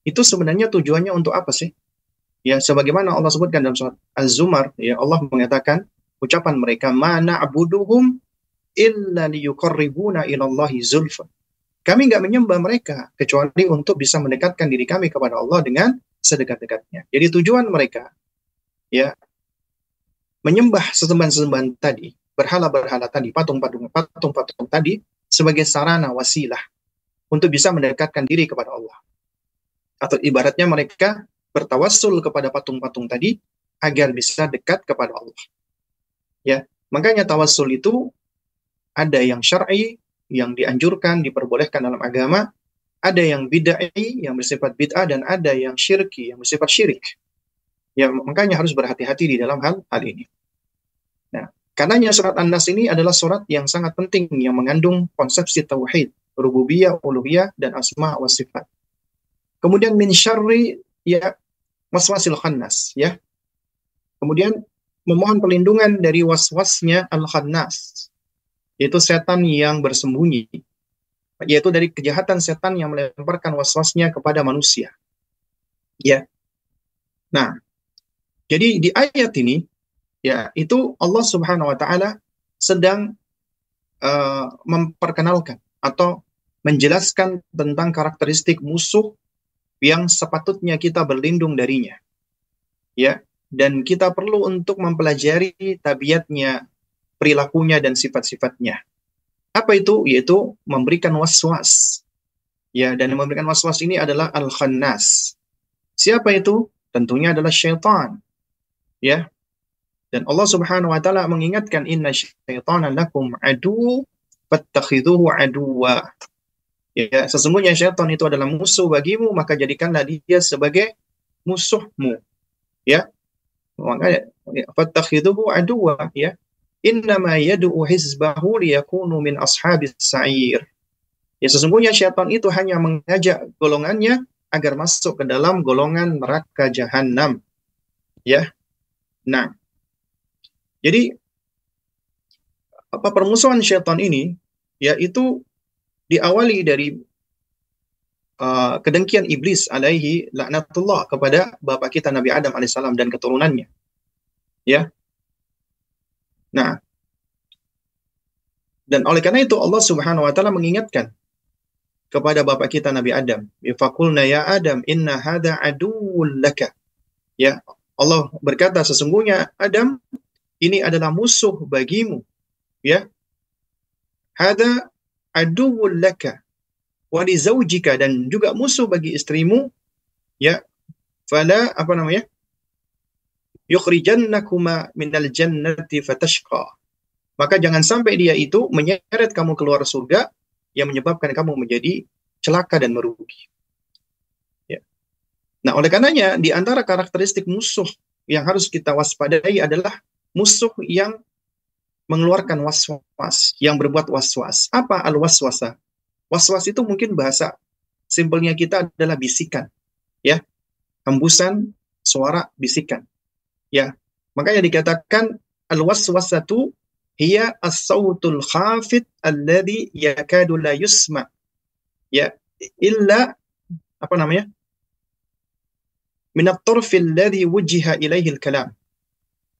Itu sebenarnya tujuannya untuk apa sih? Ya, sebagaimana Allah sebutkan dalam surat Az-Zumar, ya, Allah mengatakan ucapan mereka, ma na'buduhum illa liyuqarribuna ilallahi zulfa. Kami nggak menyembah mereka kecuali untuk bisa mendekatkan diri kami kepada Allah dengan sedekat-dekatnya. Jadi tujuan mereka ya menyembah sesembahan-sesembahan tadi, berhala-berhala tadi, patung-patung tadi sebagai sarana wasilah untuk bisa mendekatkan diri kepada Allah. Atau ibaratnya mereka bertawassul kepada patung-patung tadi agar bisa dekat kepada Allah. Ya, makanya tawassul itu ada yang syar'i, yang dianjurkan, diperbolehkan dalam agama, ada yang bid'ah yang bersifat bid'ah, dan ada yang syirki yang bersifat syirik. Ya, makanya harus berhati-hati di dalam hal ini. Nah, karenanya surat An-Nas ini adalah surat yang sangat penting yang mengandung konsepsi tauhid, rububiyah, uluhiyah, dan asma wa sifat. Kemudian min syarri ya waswasil khannas, ya. Kemudian memohon perlindungan dari waswasnya al-khannas, yaitu setan yang bersembunyi, yaitu dari kejahatan setan yang melemparkan waswasnya kepada manusia. Ya. Nah, jadi di ayat ini ya itu Allah Subhanahu wa taala sedang memperkenalkan atau menjelaskan tentang karakteristik musuh yang sepatutnya kita berlindung darinya. Ya, dan kita perlu untuk mempelajari tabiatnya, perilakunya, dan sifat-sifatnya. Apa itu? Yaitu memberikan waswas. Ya, dan memberikan waswas ini adalah al-khannas. Siapa itu? Tentunya adalah syaitan. Ya. Dan Allah Subhanahu wa taala mengingatkan inna syaitana lakum adu fattakhidhuhu aduwa. Ya, sesungguhnya syaitan itu adalah musuh bagimu, maka jadikanlah dia sebagai musuhmu. Ya. Maka fattakhidhuhu aduwa, ya. Innama yad'u hizbahu liyakunu min ashabis sa'ir. Ya, sesungguhnya syaitan itu hanya mengajak golongannya agar masuk ke dalam golongan neraka jahanam. Ya. Nah, jadi permusuhan syaitan ini yaitu diawali dari kedengkian iblis alaihi laknatullah kepada bapak kita Nabi Adam alaihissalam dan keturunannya. Ya. Nah, dan oleh karena itu Allah Subhanahu wa taala mengingatkan kepada bapak kita Nabi Adam, "Faqulna ya Adam inna hadza aduwwun laka." Ya, Allah berkata sesungguhnya Adam ini adalah musuh bagimu, ya. Hadza aduwwun laka wa li zaujika, dan juga musuh bagi istrimu, ya. Fala yukhrijannakuma minal jannati fatashqa. Maka jangan sampai dia itu menyeret kamu keluar surga yang menyebabkan kamu menjadi celaka dan merugi. Ya. Nah, oleh karenanya di antara karakteristik musuh yang harus kita waspadai adalah musuh yang mengeluarkan waswas, yang berbuat waswas. Apa al-waswasa? Waswas itu mungkin bahasa simpelnya kita adalah bisikan, ya, hembusan suara bisikan, ya. Makanya dikatakan al-waswasatu hiya as-sautul khafid alladhi yakadu la yusma, ya, illa min at-tarfi alladhi wujiha ilaihi al-kalam.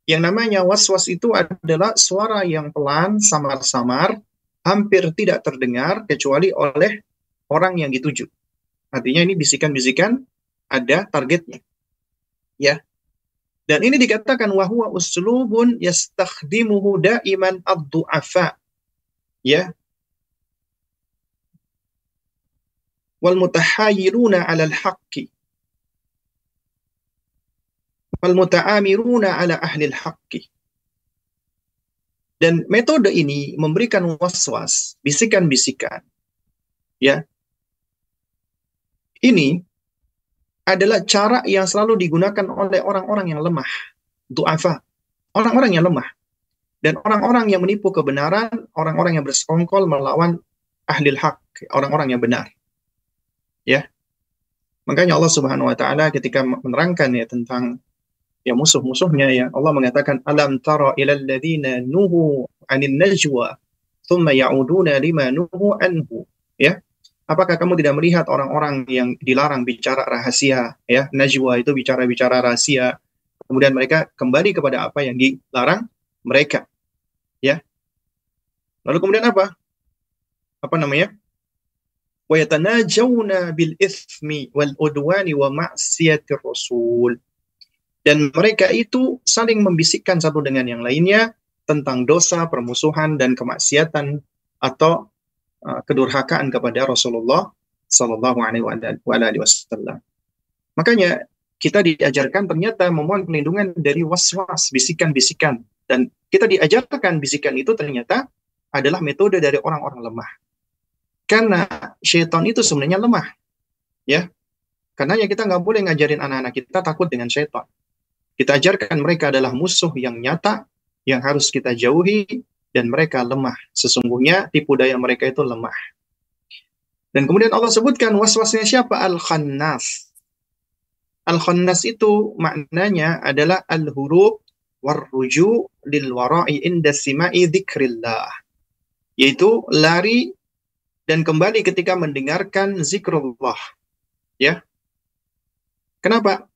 Yang namanya waswas itu adalah suara yang pelan, samar-samar, hampir tidak terdengar kecuali oleh orang yang dituju. Artinya ini bisikan-bisikan ada targetnya. Ya. Dan ini dikatakan wahwa uslubun yastakhdimuhu daiman ad-du'afa. Ya. Wal mutahayyiruna 'alal haqqi. Wal muta'amiruna 'ala ahli al-haqqi. Dan metode ini memberikan waswas, bisikan-bisikan. Ya. Ini adalah cara yang selalu digunakan oleh orang-orang yang lemah, du'afa, orang-orang yang lemah. Dan orang-orang yang menipu kebenaran, orang-orang yang bersekongkol melawan ahlil haq, orang-orang yang benar. Ya. Makanya Allah Subhanahu wa taala ketika menerangkan ya tentang ya musuh-musuhnya, ya Allah mengatakan alam tara ilal ladzina nuhu 'anil najwa thumma ya'uduna lima nuhu anhu, ya. Apakah kamu tidak melihat orang-orang yang dilarang bicara rahasia, ya, najwa itu bicara-bicara rahasia, kemudian mereka kembali kepada apa yang dilarang mereka, ya. Lalu kemudian apa? Wa yatanajawna bil itsmi wal udwani wa ma'siyatir rasul. Dan mereka itu saling membisikkan satu dengan yang lainnya tentang dosa, permusuhan, dan kemaksiatan atau kedurhakaan kepada Rasulullah Sallallahu Alaihi Wasallam. Makanya kita diajarkan ternyata memohon perlindungan dari waswas, bisikan-bisikan, dan kita diajarkan bisikan itu ternyata adalah metode dari orang-orang lemah. Karena syaitan itu sebenarnya lemah, ya. Karenanya kita nggak boleh ngajarin anak-anak kita takut dengan syaitan. Kita ajarkan mereka adalah musuh yang nyata, yang harus kita jauhi, dan mereka lemah. Sesungguhnya tipu daya mereka itu lemah. Dan kemudian Allah sebutkan waswasnya siapa? Al-Khannas. Al-Khannas itu maknanya adalah al-hurub war-ruju lil wara'i inda sima'i dzikrillah. Yaitu lari dan kembali ketika mendengarkan zikrullah. Ya. Kenapa?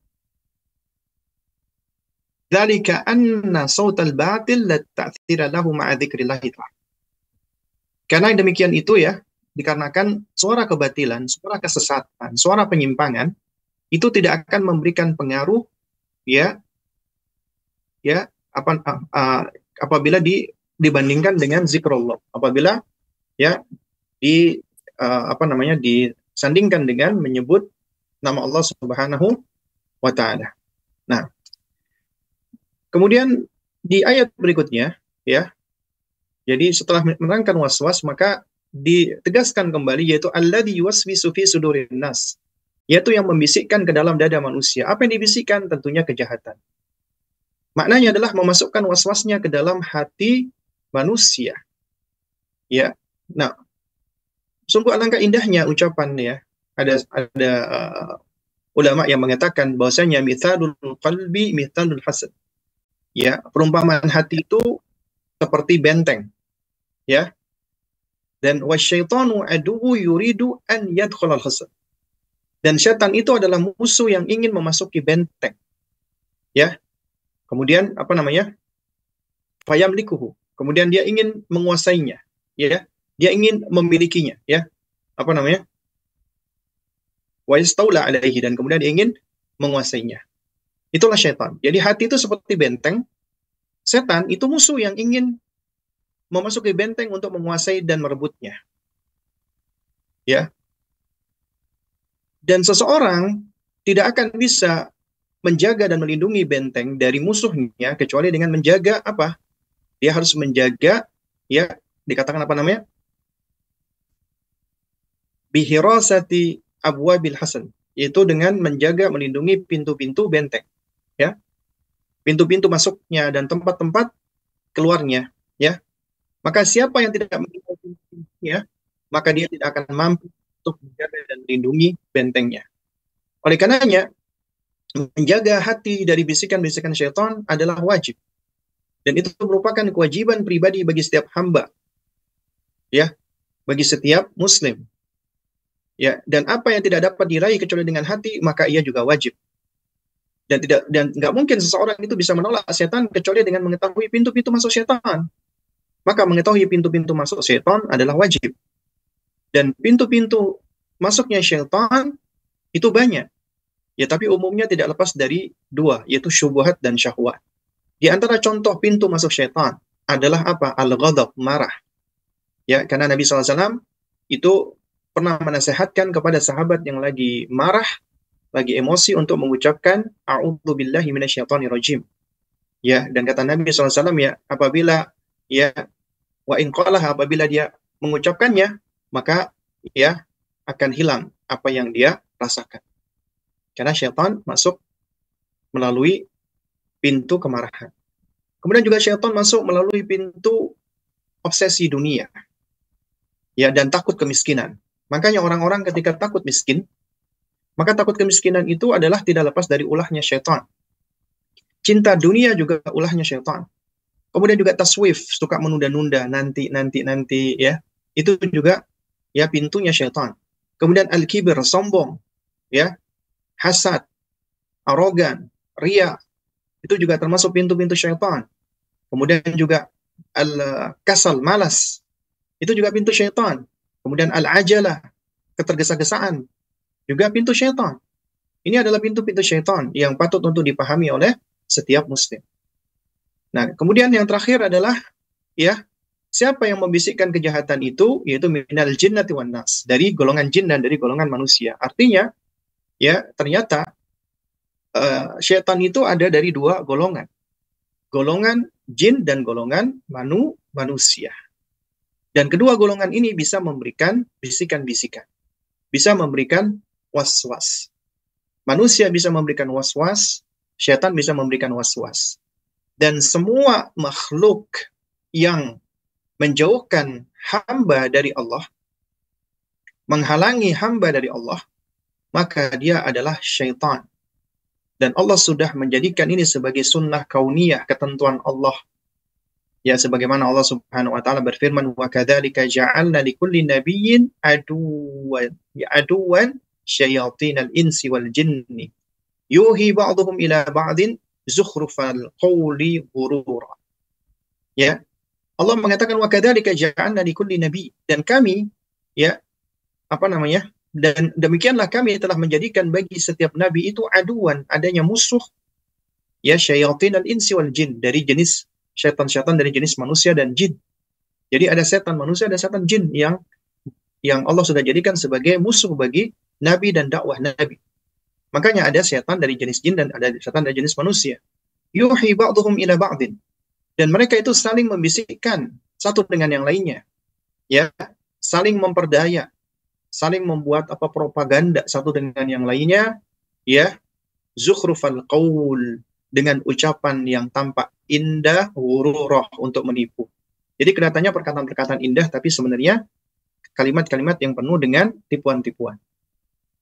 Dzalika anna sautal batil la ta'thira lahu ma'a dzikrillah. Karena demikian itu ya, dikarenakan suara kebatilan, suara kesesatan, suara penyimpangan itu tidak akan memberikan pengaruh apabila dibandingkan dengan zikrullah. Apabila disandingkan dengan menyebut nama Allah Subhanahu wa taala. Nah, kemudian di ayat berikutnya, ya, jadi setelah menerangkan waswas maka ditegaskan kembali yaitu alladzi yuwaswisu fi sudurin nas, yaitu yang membisikkan ke dalam dada manusia. Apa yang dibisikkan? Tentunya kejahatan. Maknanya adalah memasukkan waswasnya ke dalam hati manusia. Ya. Nah, sungguh alangkah indahnya ucapan ya. Ada ulama yang mengatakan bahwasanya mithalul qalbi mithalul hasad. Ya, perumpamaan hati itu seperti benteng, ya. Dan wasyaitanu aduwwu yuridu an yadkhulal khusr. Dan setan itu adalah musuh yang ingin memasuki benteng, ya. Kemudian apa namanya? Fayamlikuhu. Kemudian dia ingin menguasainya, ya. Dia ingin memilikinya, ya. Apa namanya? Wa yastaula alaihi, dan kemudian dia ingin menguasainya. Itulah setan. Jadi hati itu seperti benteng. Setan itu musuh yang ingin memasuki benteng untuk menguasai dan merebutnya, ya. Dan seseorang tidak akan bisa menjaga dan melindungi benteng dari musuhnya kecuali dengan menjaga apa? Dia harus menjaga, ya, dikatakan apa namanya? Bihirasati abwabil hasan, yaitu dengan menjaga melindungi pintu-pintu benteng, ya. Pintu-pintu masuknya dan tempat-tempat keluarnya, ya. Maka siapa yang tidak menjaga pintu-pintunya, maka dia tidak akan mampu untuk menjaga dan melindungi bentengnya. Oleh karenanya, menjaga hati dari bisikan-bisikan syaitan adalah wajib. Dan itu merupakan kewajiban pribadi bagi setiap hamba, ya, bagi setiap muslim. Ya, dan apa yang tidak dapat diraih kecuali dengan hati, maka ia juga wajib. Dan nggak mungkin seseorang itu bisa menolak setan kecuali dengan mengetahui pintu-pintu masuk setan. Maka mengetahui pintu-pintu masuk setan adalah wajib. Dan pintu-pintu masuknya setan itu banyak. Ya, tapi umumnya tidak lepas dari dua, yaitu syubhat dan syahwat. Di antara contoh pintu masuk setan adalah apa? Al-ghadab, marah. Ya, karena Nabi SAW itu pernah menasehatkan kepada sahabat yang lagi marah, lagi emosi untuk mengucapkan a'udzubillahi minasyaitonirrajim. Ya, dan kata Nabi SAW, ya, apabila, ya, wa in qalah, apabila dia mengucapkannya, maka ya akan hilang apa yang dia rasakan. Karena syaitan masuk melalui pintu kemarahan. Kemudian juga syaitan masuk melalui pintu obsesi dunia, ya, dan takut kemiskinan. Makanya orang-orang ketika takut miskin, maka takut kemiskinan itu adalah tidak lepas dari ulahnya syaitan. Cinta dunia juga ulahnya syaitan. Kemudian juga taswif, suka menunda-nunda, nanti, ya. Itu juga, ya, pintunya syaitan. Kemudian al-kibir, sombong, ya, hasad, arogan, ria, itu juga termasuk pintu-pintu syaitan. Kemudian juga al-kasal, malas, itu juga pintu syaitan. Kemudian al-ajalah, ketergesa-gesaan, juga pintu syaitan. Ini adalah pintu-pintu syaitan yang patut untuk dipahami oleh setiap muslim. Nah, kemudian yang terakhir adalah, ya, siapa yang membisikkan kejahatan itu, yaitu minal jinnati wan nas, dari golongan jin dan dari golongan manusia. Artinya, ya, ternyata syaitan itu ada dari dua golongan. Golongan jin dan golongan manusia. Dan kedua golongan ini bisa memberikan bisikan-bisikan. Bisa memberikan was-was. Manusia bisa memberikan was-was, syaitan bisa memberikan was-was. Dan semua makhluk yang menjauhkan hamba dari Allah, menghalangi hamba dari Allah, maka dia adalah syaitan. Dan Allah sudah menjadikan ini sebagai sunnah kauniyah, ketentuan Allah. Ya, sebagaimana Allah Subhanahu wa taala berfirman, wa kadzalika ja'alna likulli nabiyyin aduwan syayatinal insi wal jinni yuhi ba'dhum ila ba'din zukhrufal qawli ghurura. Ya, Allah mengatakan wa kadzalika ja'alna likulli nabi, dan kami, ya, apa namanya? Dan demikianlah kami telah menjadikan bagi setiap nabi itu aduan, adanya musuh, ya, syayatinal insi wal jin, dari jenis syaitan-syaitan dari jenis manusia dan jin. Jadi ada setan manusia, ada setan jin yang Allah sudah jadikan sebagai musuh bagi nabi dan dakwah nabi. Makanya ada setan dari jenis jin dan ada setan dari jenis manusia. Yuhi ba'dhum ila ba'din. Dan mereka itu saling membisikkan satu dengan yang lainnya. Ya, saling memperdaya, saling membuat apa propaganda satu dengan yang lainnya, ya, zukhrufal qaul, dengan ucapan yang tampak indah, ghururah, untuk menipu. Jadi kelihatannya perkataan-perkataan indah, tapi sebenarnya kalimat-kalimat yang penuh dengan tipuan-tipuan.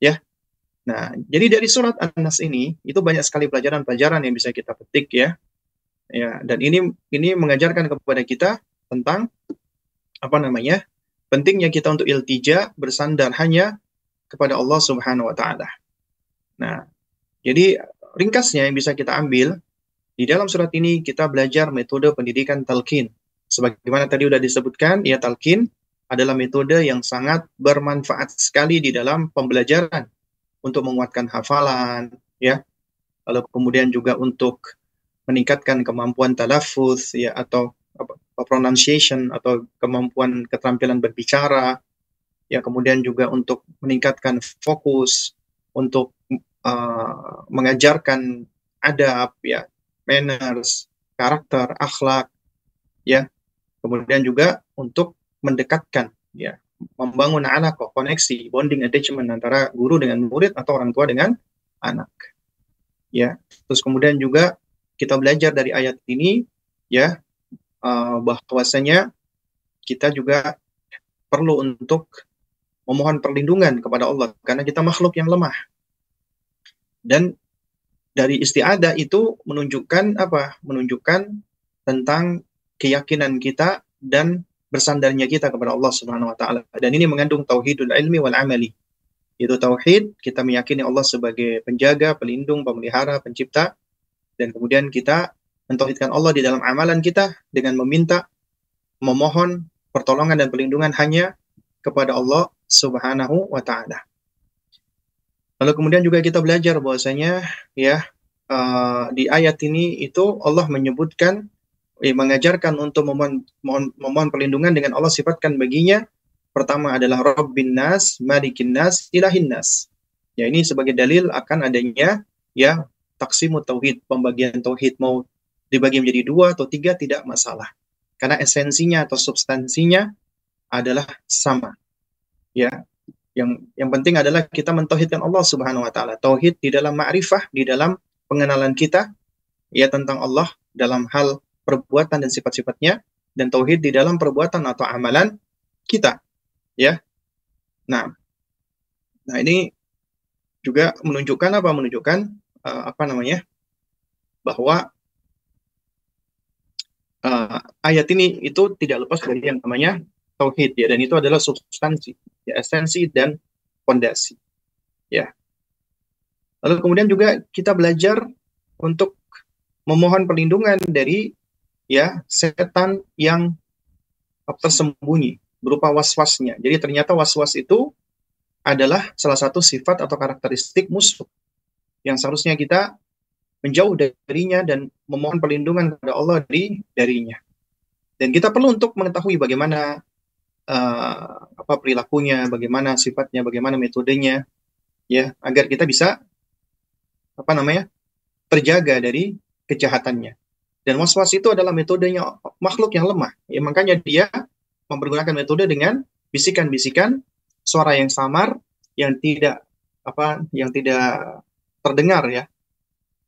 Ya. Nah, jadi dari surat An-Nas ini itu banyak sekali pelajaran-pelajaran yang bisa kita petik, ya. Ya, dan ini mengajarkan kepada kita tentang apa namanya? Pentingnya kita untuk iltija, bersandar hanya kepada Allah Subhanahu wa taala. Nah, jadi ringkasnya yang bisa kita ambil di dalam surat ini kita belajar metode pendidikan talqin. Sebagaimana tadi sudah disebutkan, ya talqin adalah metode yang sangat bermanfaat sekali di dalam pembelajaran untuk menguatkan hafalan, ya. Lalu kemudian juga untuk meningkatkan kemampuan talaffuz, ya, atau pronunciation, atau kemampuan keterampilan berbicara, ya, kemudian juga untuk meningkatkan fokus, untuk mengajarkan adab, ya, manners, karakter, akhlak, ya, kemudian juga untuk mendekatkan, ya, membangun alaqah, koneksi, bonding, attachment antara guru dengan murid atau orang tua dengan anak, ya. Terus kemudian juga kita belajar dari ayat ini, ya, bahwasanya kita juga perlu untuk memohon perlindungan kepada Allah karena kita makhluk yang lemah. Dan dari isti'adah itu menunjukkan apa? Menunjukkan tentang keyakinan kita dan bersandarnya kita kepada Allah Subhanahu wa taala. Dan ini mengandung tauhidul ilmi wal amali. Itu tauhid, kita meyakini Allah sebagai penjaga, pelindung, pemelihara, pencipta, dan kemudian kita mentauhidkan Allah di dalam amalan kita dengan meminta, memohon pertolongan dan perlindungan hanya kepada Allah Subhanahu wa taala. Lalu kemudian juga kita belajar bahwasanya, ya, di ayat ini itu Allah menyebutkan, mengajarkan untuk memohon perlindungan dengan Allah sifatkan baginya. Pertama adalah Rabbin Nas, Malikin Nas, Ilahin Nas. Ya, ini sebagai dalil akan adanya, ya, taksimut tauhid, pembagian tauhid, mau dibagi menjadi 2 atau 3 tidak masalah. Karena esensinya atau substansinya adalah sama. Ya, yang penting adalah kita mentauhidkan Allah Subhanahu wa taala. Tauhid di dalam ma'rifah, di dalam pengenalan kita, ya, tentang Allah dalam hal perbuatan dan sifat-sifatnya, dan tauhid di dalam perbuatan atau amalan kita, ya. Nah, ini juga menunjukkan apa? Menunjukkan apa namanya? Bahwa ayat ini itu tidak lepas dari yang namanya tauhid, ya, dan itu adalah substansi, ya, esensi dan fondasi, ya. Lalu kemudian juga kita belajar untuk memohon perlindungan dari, ya, setan yang tersembunyi berupa waswasnya. Jadi ternyata waswas itu adalah salah satu sifat atau karakteristik musuh yang seharusnya kita menjauh darinya dan memohon perlindungan kepada Allah darinya. Dan kita perlu untuk mengetahui bagaimana apa perilakunya, bagaimana sifatnya, bagaimana metodenya, ya, agar kita bisa apa namanya? Terjaga dari kejahatannya. Dan waswas itu adalah metodenya makhluk yang lemah. Ya, makanya dia mempergunakan metode dengan bisikan-bisikan, suara yang samar, yang tidak terdengar, ya.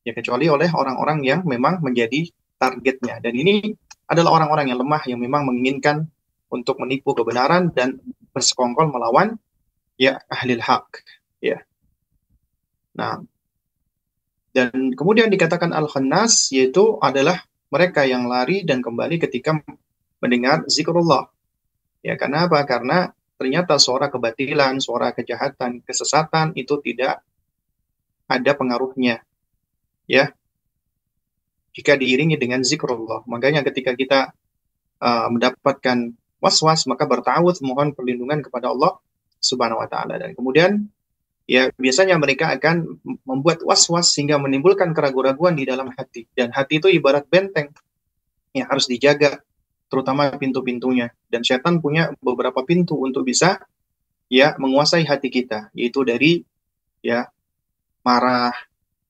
Ya, kecuali oleh orang-orang yang memang menjadi targetnya. Dan ini adalah orang-orang yang lemah yang memang menginginkan untuk menipu kebenaran dan bersekongkol melawan, ya, ahlil haq, ya. Nah, dan kemudian dikatakan al-khannas, yaitu adalah mereka yang lari dan kembali ketika mendengar zikrullah. Ya, karena apa? Karena ternyata suara kebatilan, suara kejahatan, kesesatan itu tidak ada pengaruhnya, ya, jika diiringi dengan zikrullah. Makanya ketika kita mendapatkan was-was, maka bertawudz, mohon perlindungan kepada Allah Subhanahu wa taala. Dan kemudian, ya, biasanya mereka akan membuat was-was sehingga menimbulkan keraguan-raguan di dalam hati. Dan hati itu ibarat benteng yang harus dijaga, terutama pintu-pintunya. Dan setan punya beberapa pintu untuk bisa, ya, menguasai hati kita, yaitu dari, ya, marah,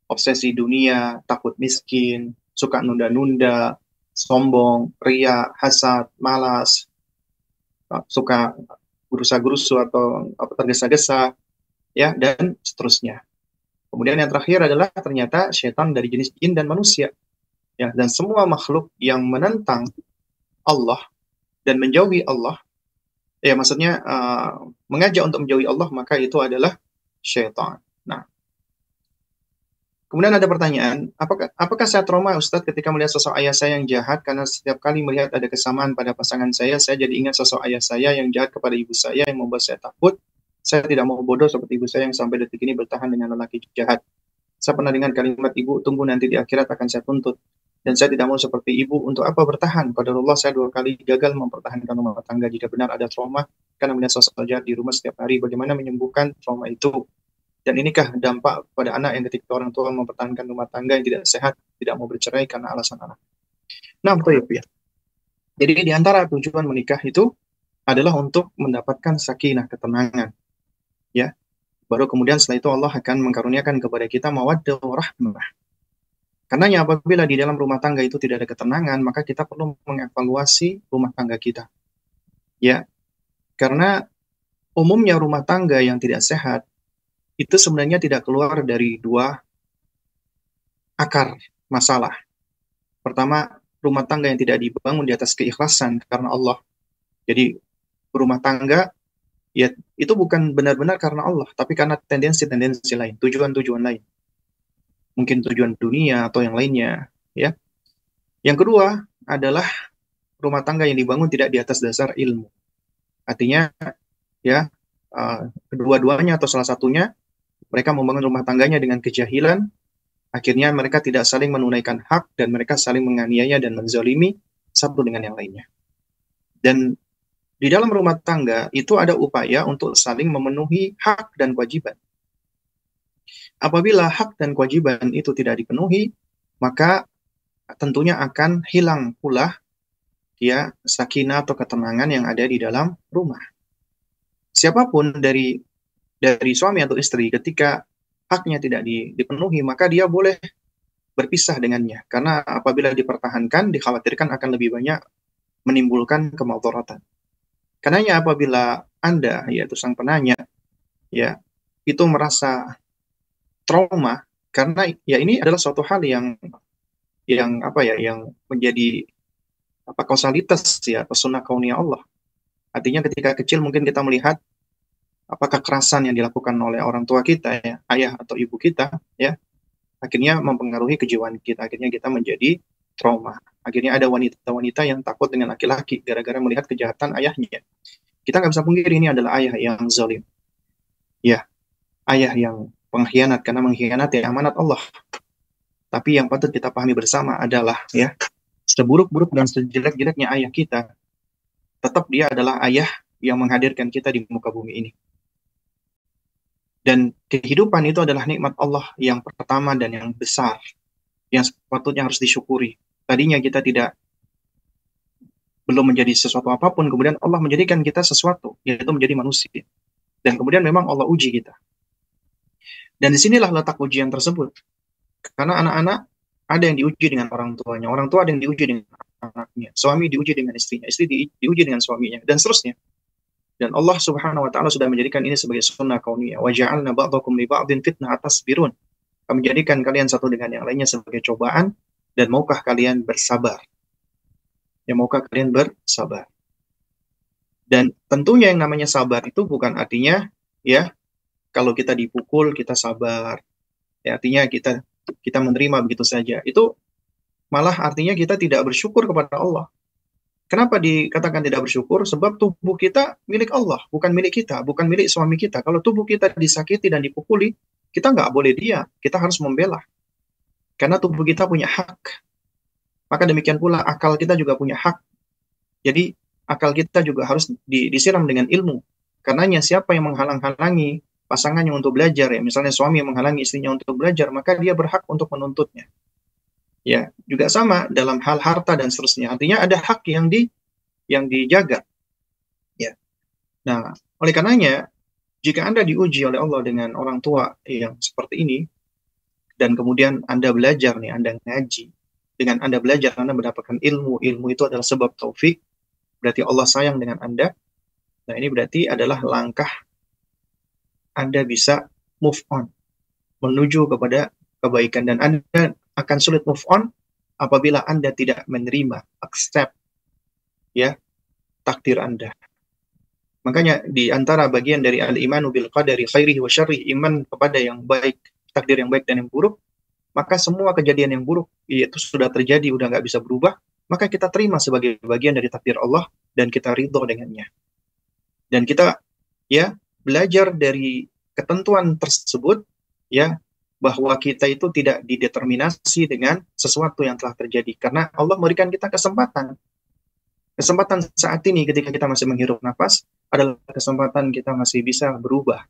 obsesi dunia, takut miskin, suka nunda-nunda, sombong, riya, hasad, malas, suka gerusa-gerusu atau tergesa-gesa, ya, dan seterusnya. Kemudian yang terakhir adalah ternyata setan dari jenis jin dan manusia, ya, dan semua makhluk yang menentang Allah dan menjauhi Allah, ya, maksudnya mengajak untuk menjauhi Allah, maka itu adalah syaitan. Nah, Kemudian ada pertanyaan, apakah saya trauma Ustadz ketika melihat sosok ayah saya yang jahat, karena setiap kali melihat ada kesamaan pada pasangan saya jadi ingat sosok ayah saya yang jahat kepada ibu saya yang membuat saya takut. Saya tidak mau bodoh seperti ibu saya yang sampai detik ini bertahan dengan lelaki jahat. Saya pernah dengar kalimat ibu, tunggu nanti di akhirat akan saya tuntut. Dan saya tidak mau seperti ibu, untuk apa bertahan? Qadarullah saya 2 kali gagal mempertahankan rumah tangga. Jika benar ada trauma, karena melihat sosok jahat di rumah setiap hari, bagaimana menyembuhkan trauma itu? Dan inikah dampak pada anak yang ketika orang tua mempertahankan rumah tangga yang tidak sehat, tidak mau bercerai karena alasan anak. Nah, betul ya. Jadi di antara tujuan menikah itu adalah untuk mendapatkan sakinah, ketenangan. Ya, baru kemudian setelah itu Allah akan mengkaruniakan kepada kita mawaddah warahmah. Karenanya apabila di dalam rumah tangga itu tidak ada ketenangan, maka kita perlu mengevaluasi rumah tangga kita. Ya, karena umumnya rumah tangga yang tidak sehat itu sebenarnya tidak keluar dari 2 akar masalah. Pertama, rumah tangga yang tidak dibangun di atas keikhlasan karena Allah. Jadi rumah tangga ya itu bukan benar-benar karena Allah, tapi karena tendensi-tendensi lain, tujuan-tujuan lain. Mungkin tujuan dunia atau yang lainnya, ya. Yang kedua adalah rumah tangga yang dibangun tidak di atas dasar ilmu. Artinya ya kedua-duanya atau salah satunya mereka membangun rumah tangganya dengan kejahilan, akhirnya mereka tidak saling menunaikan hak dan mereka saling menganiaya dan menzalimi satu dengan yang lainnya. Dan di dalam rumah tangga itu ada upaya untuk saling memenuhi hak dan kewajiban. Apabila hak dan kewajiban itu tidak dipenuhi, maka tentunya akan hilang pula ya sakinah atau ketenangan yang ada di dalam rumah. Siapapun dari suami atau istri ketika haknya tidak dipenuhi, maka dia boleh berpisah dengannya. Karena apabila dipertahankan, dikhawatirkan akan lebih banyak menimbulkan kemadaratan. Karenanya apabila Anda, yaitu sang penanya, ya, itu merasa trauma, karena ya ini adalah suatu hal yang menjadi kausalitas ya, atau sunnah kauniyah Allah. Artinya ketika kecil mungkin kita melihat kekerasan yang dilakukan oleh orang tua kita, ya, ayah atau ibu kita, ya, akhirnya mempengaruhi kejiwaan kita. Akhirnya kita menjadi trauma. Akhirnya ada wanita-wanita yang takut dengan laki-laki gara-gara melihat kejahatan ayahnya. Kita nggak bisa pungkiri ini adalah ayah yang zalim. Ya, ayah yang pengkhianat karena mengkhianati amanat Allah. Tapi yang patut kita pahami bersama adalah ya, seburuk-buruk dan sejelek-jeleknya ayah kita, tetap dia adalah ayah yang menghadirkan kita di muka bumi ini. Dan kehidupan itu adalah nikmat Allah yang pertama dan yang besar, yang sepatutnya harus disyukuri. Tadinya kita belum menjadi sesuatu apapun, kemudian Allah menjadikan kita sesuatu, yaitu menjadi manusia. Dan kemudian memang Allah uji kita. Dan disinilah letak ujian tersebut. Karena anak-anak ada yang diuji dengan orang tuanya, orang tua ada yang diuji dengan anaknya, suami diuji dengan istrinya, istri diuji dengan suaminya, dan seterusnya. Dan Allah Subhanahu wa taala sudah menjadikan ini sebagai sunnah kauniyah. Wa ja'alna ba'dakum li ba'din fitnah atasbirun. Kami menjadikan kalian satu dengan yang lainnya sebagai cobaan, dan maukah kalian bersabar? Ya, maukah kalian bersabar? Dan tentunya yang namanya sabar itu bukan artinya ya kalau kita dipukul kita sabar. Ya, artinya kita menerima begitu saja. Itu malah artinya kita tidak bersyukur kepada Allah. Kenapa dikatakan tidak bersyukur? Sebab tubuh kita milik Allah, bukan milik kita, bukan milik suami kita. Kalau tubuh kita disakiti dan dipukuli, kita nggak boleh diam, kita harus membela. Karena tubuh kita punya hak. Maka demikian pula akal kita juga punya hak. Jadi akal kita juga harus disiram dengan ilmu. Karenanya siapa yang menghalang-halangi pasangannya untuk belajar, ya misalnya suami yang menghalangi istrinya untuk belajar, maka dia berhak untuk menuntutnya. Ya, juga sama dalam hal harta dan seterusnya. Artinya ada hak yang dijaga. Ya. Nah, oleh karenanya jika Anda diuji oleh Allah dengan orang tua yang seperti ini dan kemudian Anda belajar nih, Anda ngaji, dengan Anda belajar Anda mendapatkan ilmu itu adalah sebab taufik, berarti Allah sayang dengan Anda. Nah, ini berarti adalah langkah Anda bisa move on menuju kepada kebaikan, dan Anda akan sulit move on apabila Anda tidak menerima, accept ya takdir Anda. Makanya di antara bagian dari al-imanu bil qadari khairihi wa syarrihi, iman kepada yang baik, takdir yang baik dan yang buruk, maka semua kejadian yang buruk itu sudah terjadi, udah nggak bisa berubah, maka kita terima sebagai bagian dari takdir Allah dan kita ridho dengannya. Dan kita ya belajar dari ketentuan tersebut ya bahwa kita itu tidak dideterminasi dengan sesuatu yang telah terjadi karena Allah memberikan kita kesempatan. Kesempatan saat ini ketika kita masih menghirup nafas adalah kesempatan kita masih bisa berubah.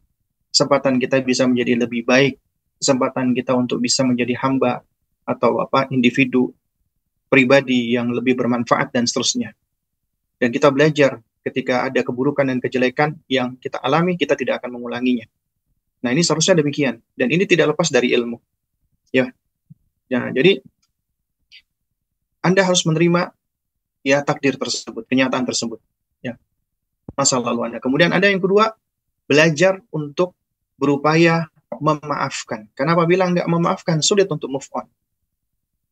Kesempatan kita bisa menjadi lebih baik, kesempatan kita untuk bisa menjadi hamba atau individu pribadi yang lebih bermanfaat dan seterusnya. Dan kita belajar ketika ada keburukan dan kejelekan yang kita alami, kita tidak akan mengulanginya. Nah, ini seharusnya demikian. Dan ini tidak lepas dari ilmu. Ya. Ya, jadi Anda harus menerima ya takdir tersebut, kenyataan tersebut. Ya. Masa lalu Anda. Kemudian ada yang kedua, belajar untuk berupaya memaafkan. Karena apabila nggak memaafkan, sulit untuk move on.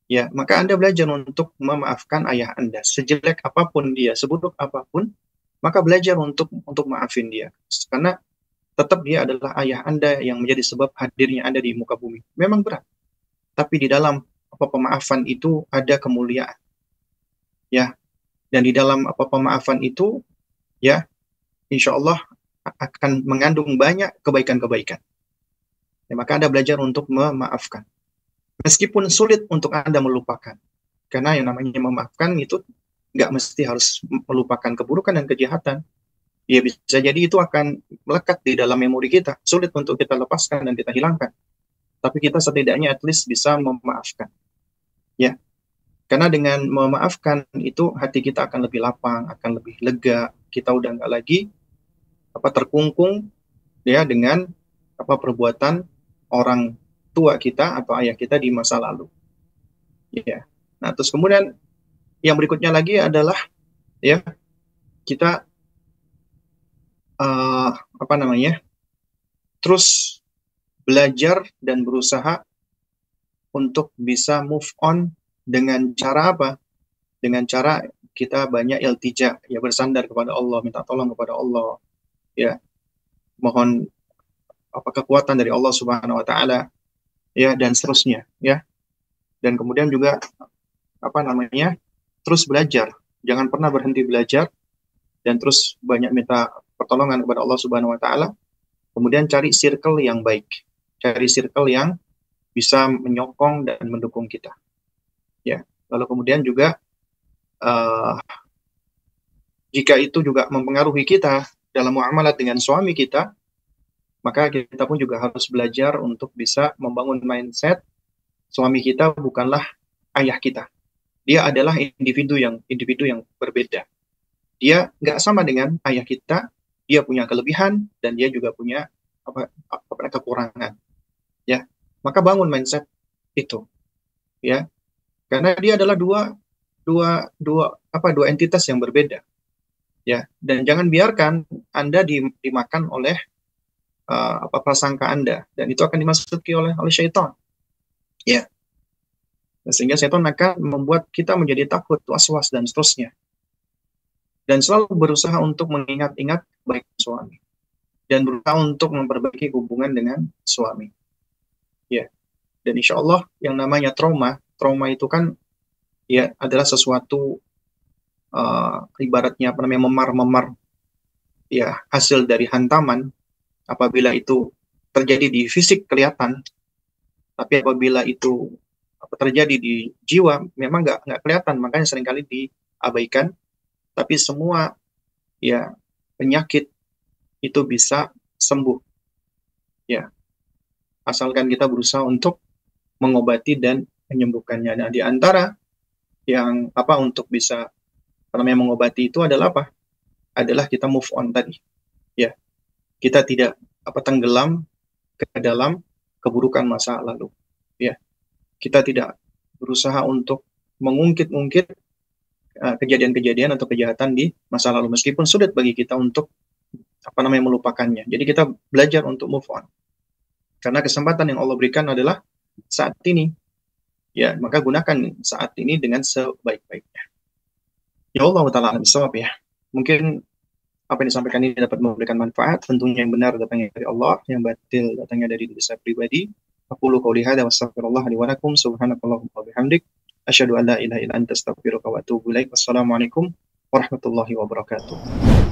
Ya, maka Anda belajar untuk memaafkan ayah Anda. Sejelek apapun dia, seburuk apapun, maka belajar untuk maafin dia. Karena tetap dia adalah ayah Anda yang menjadi sebab hadirnya Anda di muka bumi. Memang berat. Tapi di dalam pemaafan itu ada kemuliaan. Ya. Dan di dalam pemaafan itu, ya, insya Allah akan mengandung banyak kebaikan-kebaikan. Ya, maka Anda belajar untuk memaafkan. Meskipun sulit untuk Anda melupakan. Karena yang namanya memaafkan itu nggak mesti harus melupakan keburukan dan kejahatan. Ya bisa jadi itu akan melekat di dalam memori kita. Sulit untuk kita lepaskan dan kita hilangkan. Tapi kita setidaknya at least bisa memaafkan. Ya. Karena dengan memaafkan itu hati kita akan lebih lapang, akan lebih lega. Kita udah nggak lagi terkungkung ya dengan perbuatan orang tua kita atau ayah kita di masa lalu. Ya. Nah, terus kemudian yang berikutnya lagi adalah ya kita terus belajar dan berusaha untuk bisa move on dengan cara apa? Dengan cara kita banyak iltija, ya bersandar kepada Allah, minta tolong kepada Allah, ya mohon kekuatan dari Allah Subhanahu wa taala, ya dan seterusnya, ya. Dan kemudian juga terus belajar, jangan pernah berhenti belajar dan terus banyak minta pertolongan kepada Allah Subhanahu wa taala. Kemudian cari circle yang baik, cari circle yang bisa menyokong dan mendukung kita. Ya, lalu kemudian juga jika itu juga mempengaruhi kita dalam muamalat dengan suami kita, maka kita pun juga harus belajar untuk bisa membangun mindset suami kita bukanlah ayah kita. Dia adalah individu yang berbeda. Dia nggak sama dengan ayah kita. Dia punya kelebihan dan dia juga punya kekurangan. Ya, maka bangun mindset itu. Ya, karena dia adalah dua entitas yang berbeda. Ya, dan jangan biarkan Anda dimakan oleh prasangka Anda dan itu akan dimasuki oleh syaitan. Ya. Sehingga syaitan akan membuat kita menjadi takut, was-was dan seterusnya. Dan selalu berusaha untuk mengingat-ingat baik suami dan berusaha untuk memperbaiki hubungan dengan suami. Ya. Dan insya Allah yang namanya trauma itu kan ya adalah sesuatu ibaratnya memar ya hasil dari hantaman. Apabila itu terjadi di fisik kelihatan, tapi apabila itu terjadi di jiwa memang nggak kelihatan, makanya seringkali diabaikan. Tapi semua ya penyakit itu bisa sembuh, ya asalkan kita berusaha untuk mengobati dan menyembuhkannya. Nah, di antara yang untuk bisa mengobati itu adalah apa? Adalah kita move on tadi, ya kita tidak tenggelam ke dalam keburukan masa lalu, ya kita tidak berusaha untuk mengungkit-ungkit kejadian-kejadian atau kejahatan di masa lalu meskipun sulit bagi kita untuk melupakannya. Jadi kita belajar untuk move on. Karena kesempatan yang Allah berikan adalah saat ini. Ya, maka gunakan saat ini dengan sebaik-baiknya. Ya Allah taala alam bisawab ya. Mungkin apa yang disampaikan ini dapat memberikan manfaat, tentunya yang benar datangnya dari Allah, yang batil datangnya dari diri saya pribadi. Aqulu qouli hadza wa astaghfirullah li wa lakum subhanakallahumma wa bihamdik asyhadu an la ilaha illa anta astaghfiruka wa atubu ilaik. Wassalamualaikum warahmatullahi wabarakatuh.